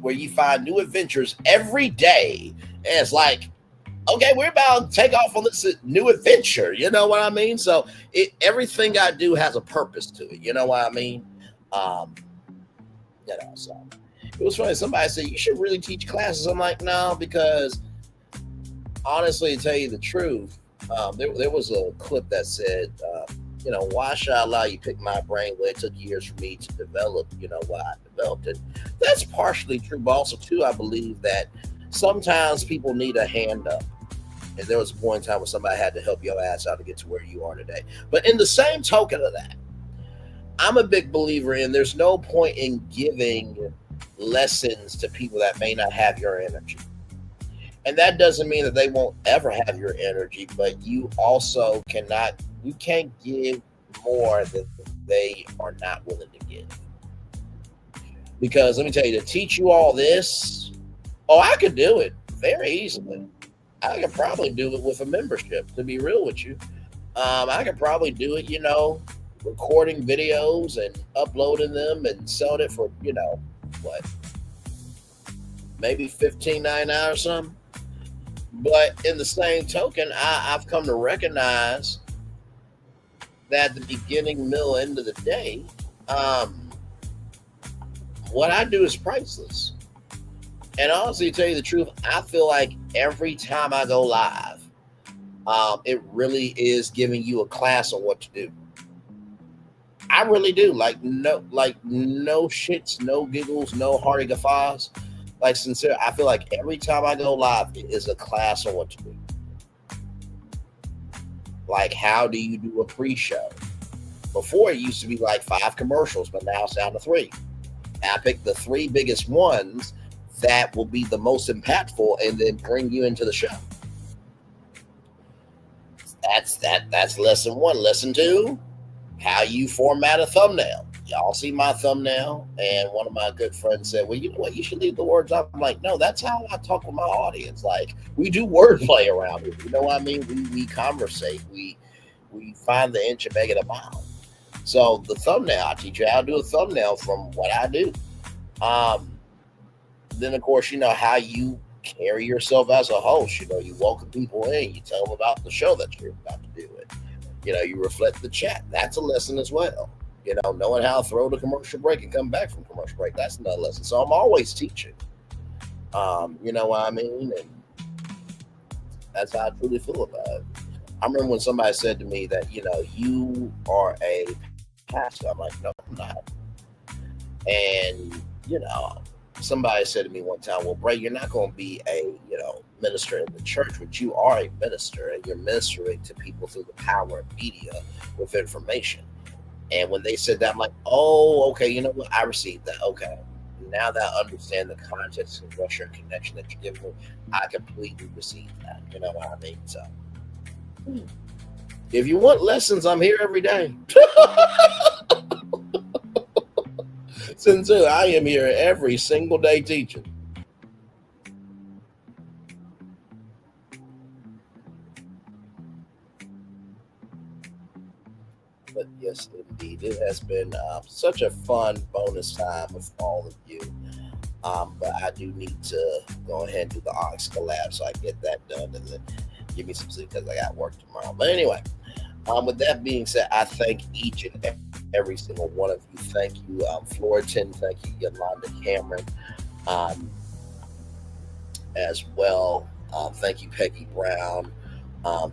where you find new adventures every day. And it's like, okay, we're about to take off on this new adventure. You know what I mean? So everything I do has a purpose to it. You know what I mean? You know, so it was funny. Somebody said, you should really teach classes. I'm like, no, because honestly, to tell you the truth, there was a clip that said, you know, why should I allow you to pick my brain when it took years for me to develop, you know, what I developed? And that's partially true, but also, too, I believe that sometimes people need a hand up. And there was a point in time when somebody had to help your ass out to get to where you are today. But in the same token of that, I'm a big believer in there's no point in giving lessons to people that may not have your energy. And that doesn't mean that they won't ever have your energy, but you also can't give more than they are not willing to give. Because let me tell you, to teach you all this, oh, I could do it very easily. I could probably do it with a membership, to be real with you. I could probably do it, recording videos and uploading them and selling it for, what, maybe $15.99 or something. But in the same token, I've come to recognize that the beginning, middle, end of the day, what I do is priceless. And honestly, to tell you the truth, I feel like every time I go live, it really is giving you a class on what to do. I really do. Like no shits, no giggles, no hearty guffaws. Like sincere, I feel like every time I go live, it is a class on what to do. Like, how do you do a pre-show? Before it used to be like 5 commercials, but now it's down to 3. And I picked the 3 biggest ones that will be the most impactful and then bring you into the show. That's lesson 1. Lesson 2, how you format a thumbnail. Y'all see my thumbnail, and one of my good friends said, well, you know what, you should leave the words up. I'm like, no, that's how I talk with my audience. Like, we do wordplay around here. You know what I mean? We conversate. We find the inch and make it a mile. So the thumbnail, I teach you how to do a thumbnail from what I do. Then, of course, how you carry yourself as a host. You welcome people in. You tell them about the show that you're about to do it. You reflect the chat. That's a lesson as well. Knowing how to throw the commercial break and come back from commercial break. That's another lesson. So I'm always teaching. You know what I mean? And that's how I truly feel about it. I remember when somebody said to me that, you are a pastor. I'm like, no, I'm not. And, somebody said to me one time, well, Bray, you're not going to be a, minister in the church, but you are a minister, and you're ministering to people through the power of media with information. And when they said that, I'm like, oh, okay, you know what? I received that. Okay. Now that I understand the context and Russia connection that you're giving me, I completely receive that. You know what I mean? So if you want lessons, I'm here every day. Sincere, I am here every single day teaching. But yes, indeed, it has been such a fun bonus time with all of you. But I do need to go ahead and do the Onyx collab so I can get that done and then give me some sleep because I got work tomorrow. But anyway, with that being said, I thank each and every single one of you. Thank you, Florian. Thank you, Yolanda Cameron, as well. Thank you, Peggy Brown.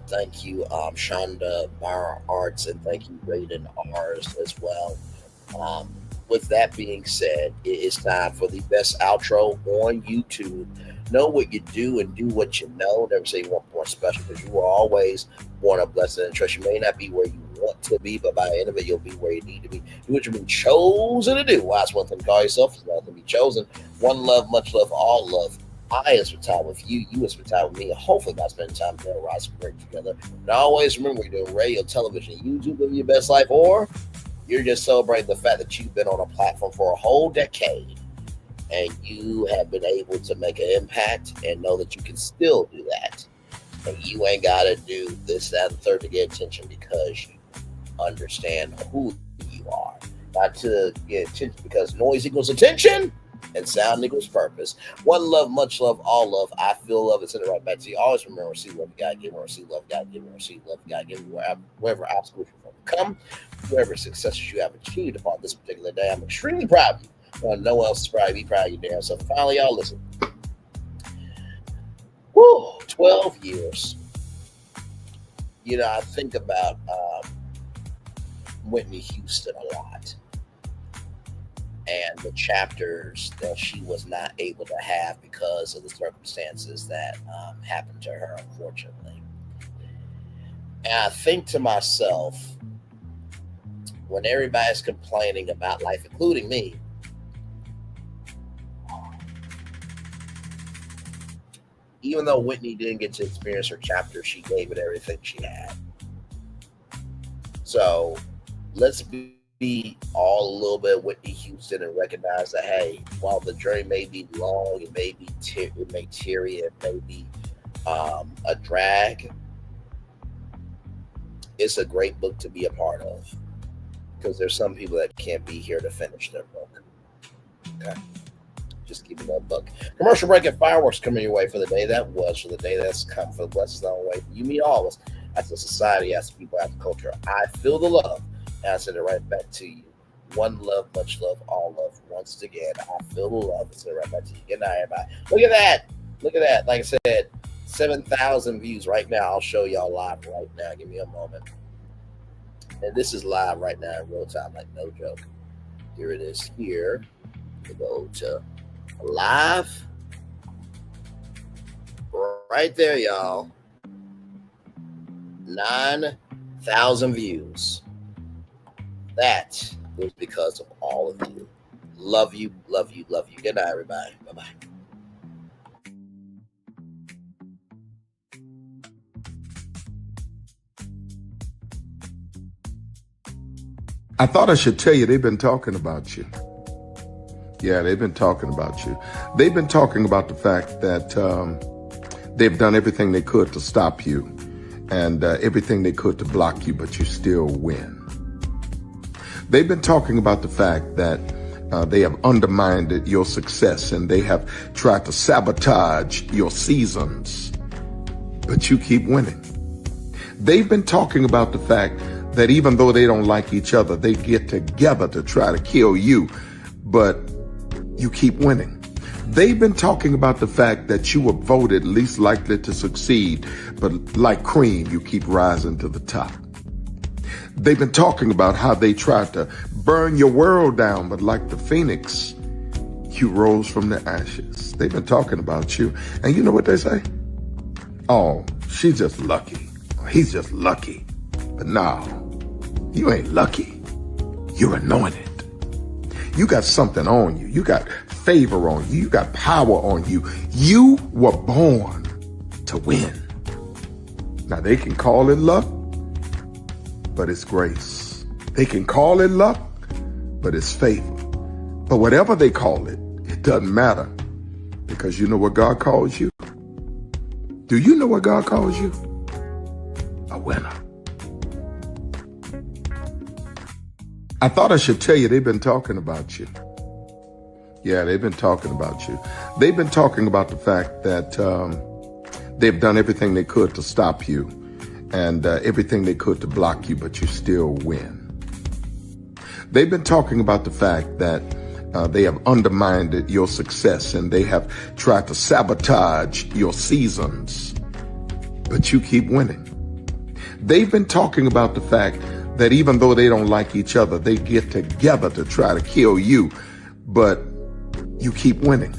Thank you, Shonda Bar Arts, and thank you, Raiden R's as well. With that being said, it is time for the best outro on YouTube. Know what you do and do what you know. Never say you want more special, because you are always born a blessing and trust. You may not be where you want to be, but by the end of it, you'll be where you need to be. Do what you've been chosen to do. Why, it's one thing to call yourself, it's another to be chosen. One love, much love, all love. I spend time with you. You spend time with me. And hopefully, by spending time together, we'll rise great together. And always remember, you're doing radio, television, YouTube, living your best life, or you're just celebrating the fact that you've been on a platform for a whole decade and you have been able to make an impact, and know that you can still do that. And you ain't got to do this, that, and the third to get attention, because you understand who you are. Not to get attention because noise equals attention and sound equals purpose. One love, much love, all love. I feel love. It's in the right back to you. Always remember, receive love, God give, receive love, God give, receive love, God give. Wherever obstacles you come, wherever successes you have achieved upon this particular day, I'm extremely proud of you. No one else is proud. Be proud of you, damn. So finally, y'all listen. 12 years. I think about Whitney Houston a lot, and the chapters that she was not able to have because of the circumstances that happened to her, unfortunately. And I think to myself, when everybody's complaining about life, including me, even though Whitney didn't get to experience her chapter, she gave it everything she had. So let's be be all a little bit Whitney Houston and recognize that, hey, while the journey may be long, it may be it may teary, it may be a drag, it's a great book to be a part of, because there's some people that can't be here to finish their book. Okay, just give me that book. Commercial break and fireworks coming your way for the day that was, for the day that's come, for the blessings on the way for you, me, all of us, as a society, as people, as a culture. I feel the love, and I send it right back to you. One love, much love, all love. Once again, I feel the love, and send it right back to you. Good night, everybody. Look at that. Look at that. Like I said, 7,000 views right now. I'll show y'all live right now. Give me a moment. And this is live right now in real time, like no joke. Here it is here. We go to live. Right there, y'all. 9,000 views. That was because of all of you. Love you, love you, love you. Good night, everybody. Bye-bye. I thought I should tell you they've been talking about you. Yeah, they've been talking about you. They've been talking about the fact that they've done everything they could to stop you and everything they could to block you, but you still win. They've been talking about the fact that they have undermined your success and they have tried to sabotage your seasons, but you keep winning. They've been talking about the fact that even though they don't like each other, they get together to try to kill you, but you keep winning. They've been talking about the fact that you were voted least likely to succeed, but like cream, you keep rising to the top. They've been talking about how they tried to burn your world down, but like the phoenix, you rose from the ashes. They've been talking about you. And you know what they say? Oh, she's just lucky. He's just lucky. But no, you ain't lucky. You're anointed. You got something on you. You got favor on you. You got power on you. You were born to win. Now they can call it luck, but it's grace. They can call it luck, but it's favor. But whatever they call it, it doesn't matter, because you know what God calls you? Do you know what God calls you? A winner. I thought I should tell you they've been talking about you. Yeah, they've been talking about you. They've been talking about the fact that they've done everything they could to stop you and everything they could to block you, but you still win. They've been talking about the fact that they have undermined your success and they have tried to sabotage your seasons, but you keep winning. They've been talking about the fact that even though they don't like each other, they get together to try to kill you, but you keep winning.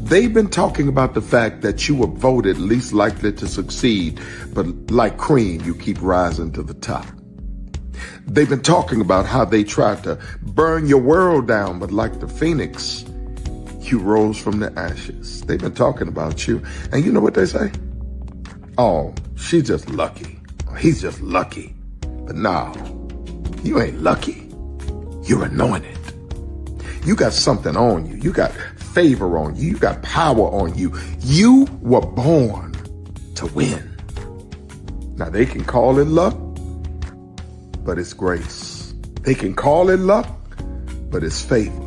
They've been talking about the fact that you were voted least likely to succeed, but like cream, you keep rising to the top. They've been talking about how they tried to burn your world down, but like the phoenix, you rose from the ashes. They've been talking about you. And you know what they say? Oh, she's just lucky. He's just lucky. But no, you ain't lucky. You're anointed. You got something on you. You got favor on you. You got power on you. You were born to win. Now they can call it luck, but it's grace. They can call it luck, but it's favor.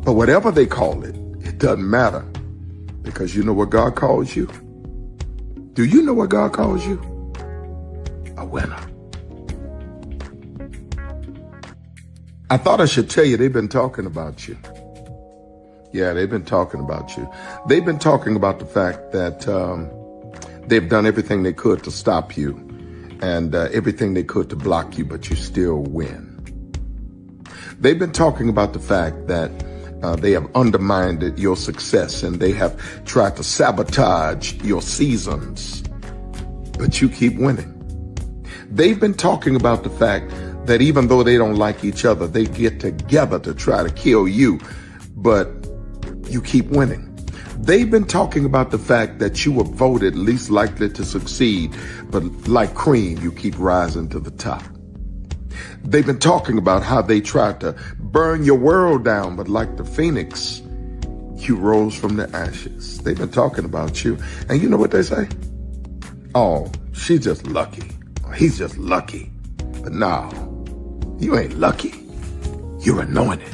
But whatever they call it, it doesn't matter, because you know what God calls you? Do you know what God calls you? A winner. I thought I should tell you they've been talking about you. Yeah, they've been talking about you. They've been talking about the fact that they've done everything they could to stop you and everything they could to block you, but you still win. They've been talking about the fact that they have undermined your success and they have tried to sabotage your seasons, but you keep winning. They've been talking about the fact that even though they don't like each other, they get together to try to kill you, but you keep winning. They've been talking about the fact that you were voted least likely to succeed, but like cream, you keep rising to the top. They've been talking about how they tried to burn your world down, but like the phoenix, you rose from the ashes. They've been talking about you. And you know what they say? Oh, she's just lucky. He's just lucky. But no, you ain't lucky. You're anointed.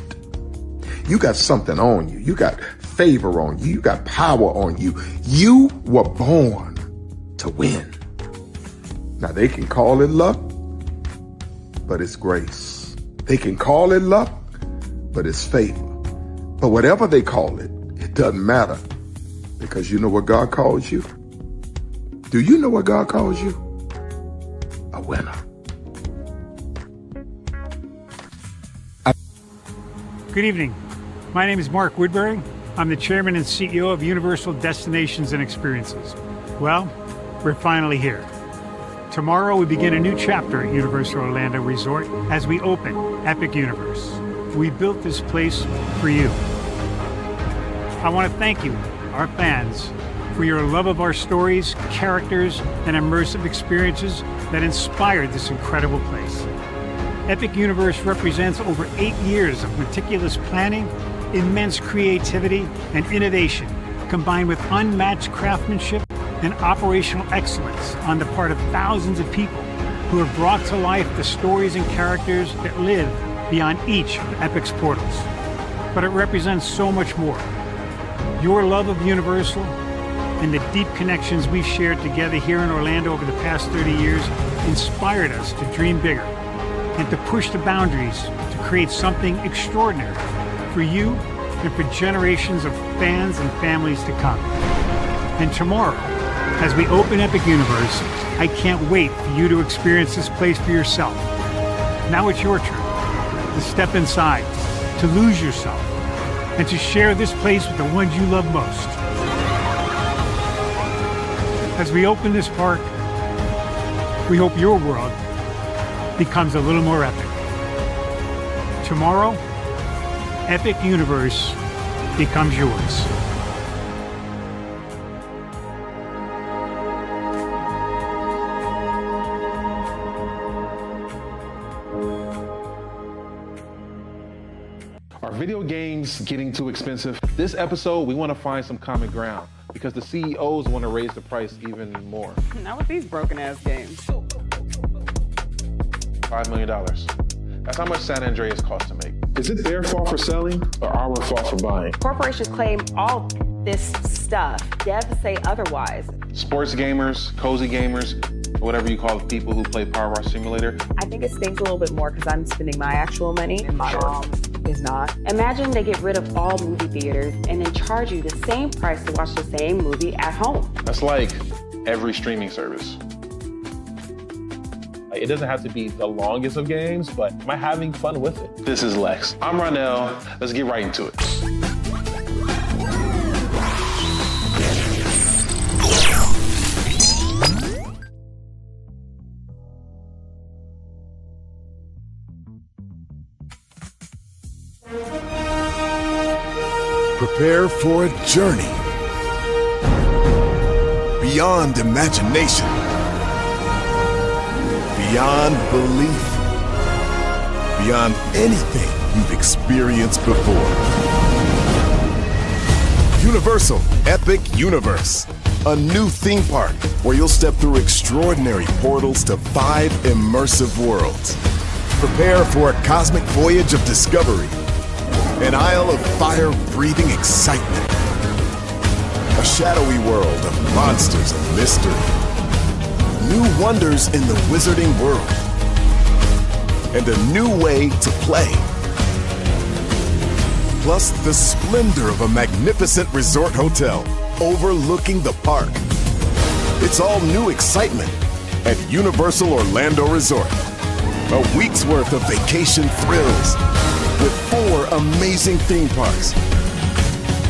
You got something on you. You got favor on you. You got power on you. You were born to win. Now they can call it luck, but it's grace. They can call it luck, but it's favor. But whatever they call it, it doesn't matter, because you know what God calls you? Do you know what God calls you? A winner. Good evening. My name is Mark Woodbury. I'm the chairman and CEO of Universal Destinations and Experiences. Well, we're finally here. Tomorrow we begin a new chapter at Universal Orlando Resort as we open Epic Universe. We built this place for you. I want to thank you, our fans, for your love of our stories, characters, and immersive experiences that inspired this incredible place. Epic Universe represents over 8 years of meticulous planning, immense creativity, and innovation, combined with unmatched craftsmanship and operational excellence on the part of thousands of people who have brought to life the stories and characters that live beyond each of Epic's portals. But it represents so much more. Your love of Universal and the deep connections we've shared together here in Orlando over the past 30 years inspired us to dream bigger and to push the boundaries to create something extraordinary for you and for generations of fans and families to come. And tomorrow, as we open Epic Universe, I can't wait for you to experience this place for yourself. Now it's your turn to step inside, to lose yourself, and to share this place with the ones you love most. As we open this park, we hope your world becomes a little more epic. Tomorrow, Epic Universe becomes yours. Are video games getting too expensive? This episode, we want to find some common ground because the CEOs want to raise the price even more. Not with these broken ass games. $5 million. That's how much San Andreas costs to make. Is it their fault for selling or our fault for buying? Corporations claim all this stuff. Devs say otherwise. Sports gamers, cozy gamers, whatever you call the people who play Power Wash Simulator. I think it stings a little bit more because I'm spending my actual money and my mom is not. Imagine they get rid of all movie theaters and then charge you the same price to watch the same movie at home. That's like every streaming service. It doesn't have to be the longest of games, but am I having fun with it? This is Lex. I'm Ronell. Let's get right into it. Prepare for a journey beyond imagination, beyond belief, beyond anything you've experienced before. Universal Epic Universe, a new theme park where you'll step through extraordinary portals to 5 immersive worlds. Prepare for a cosmic voyage of discovery, an isle of fire-breathing excitement, a shadowy world of monsters and mystery, new wonders in the wizarding world, and a new way to play. Plus the splendor of a magnificent resort hotel overlooking the park. It's all new excitement at Universal Orlando Resort. A week's worth of vacation thrills with 4 amazing theme parks,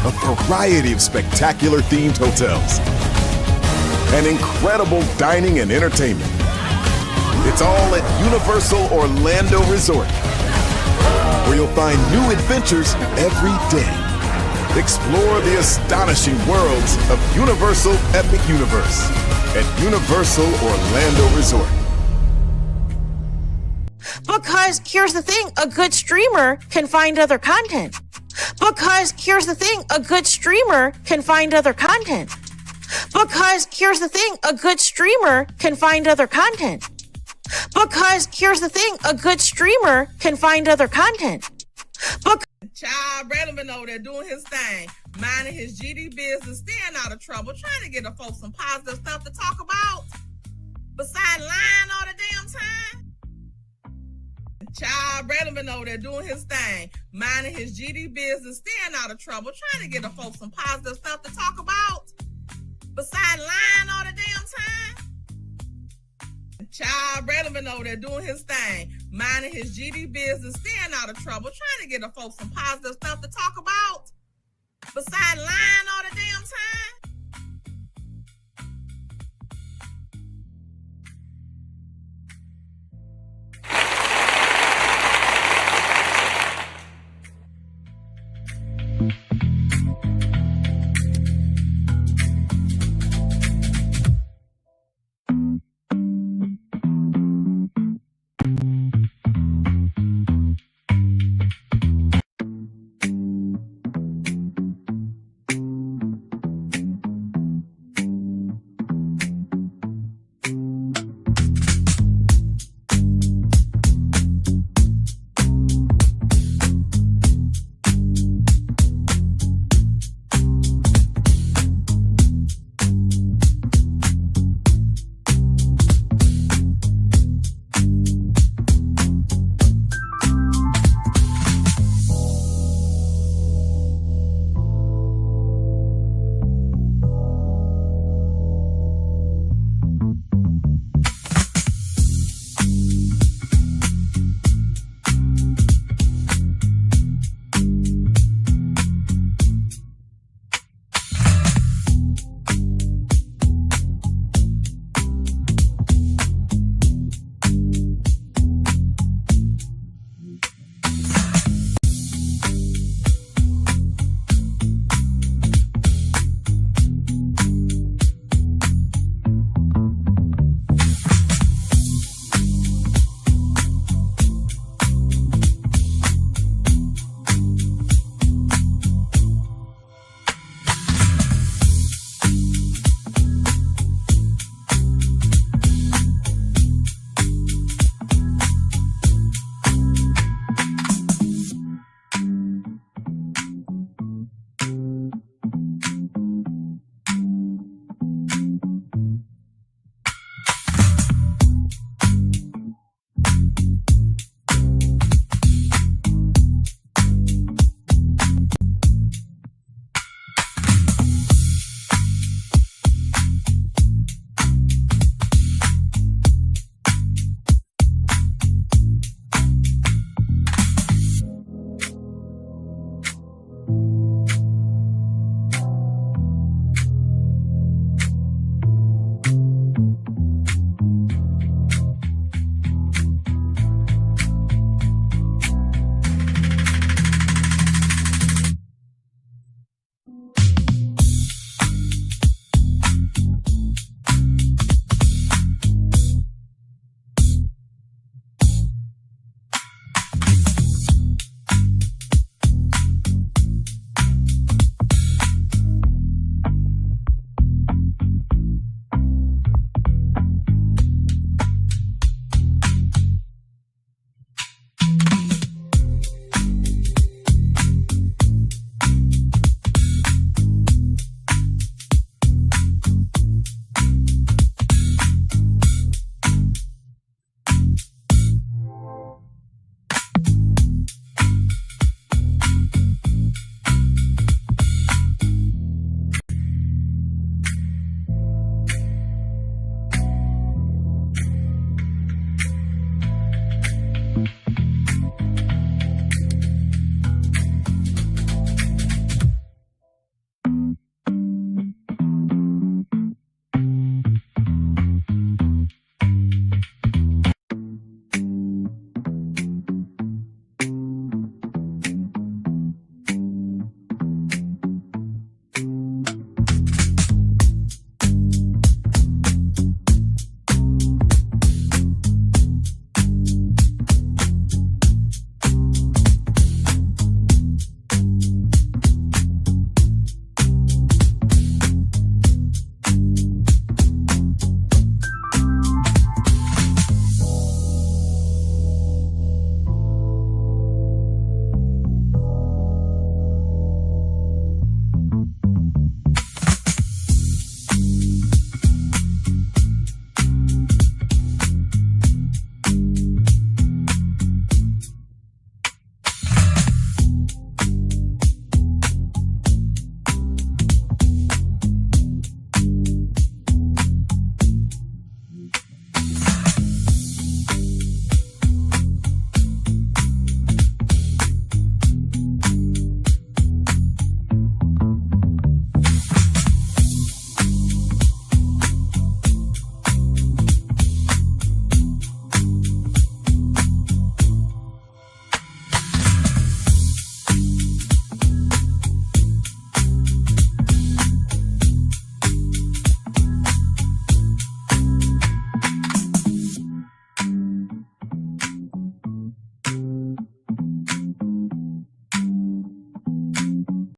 a variety of spectacular themed hotels, and incredible dining and entertainment. It's all at Universal Orlando Resort, where you'll find new adventures every day. Explore the astonishing worlds of Universal Epic Universe at Universal Orlando Resort. Because here's the thing, a good streamer can find other content. Because here's the thing, a good streamer can find other content. Because here's the thing, a good streamer can find other content. Because here's the thing, a good streamer can find other content. Child relevant over there doing his thing, minding his GD business, staying out of trouble, trying to get the folks some positive stuff to talk about. Besides lying all the damn time. Child relevant over there doing his thing, minding his GD business, staying out of trouble, trying to get the folks some positive stuff to talk about. Besides lying all the damn time. Child relevant over there doing his thing, minding his GD business, staying out of trouble, trying to get the folks some positive stuff to talk about. Besides lying all the damn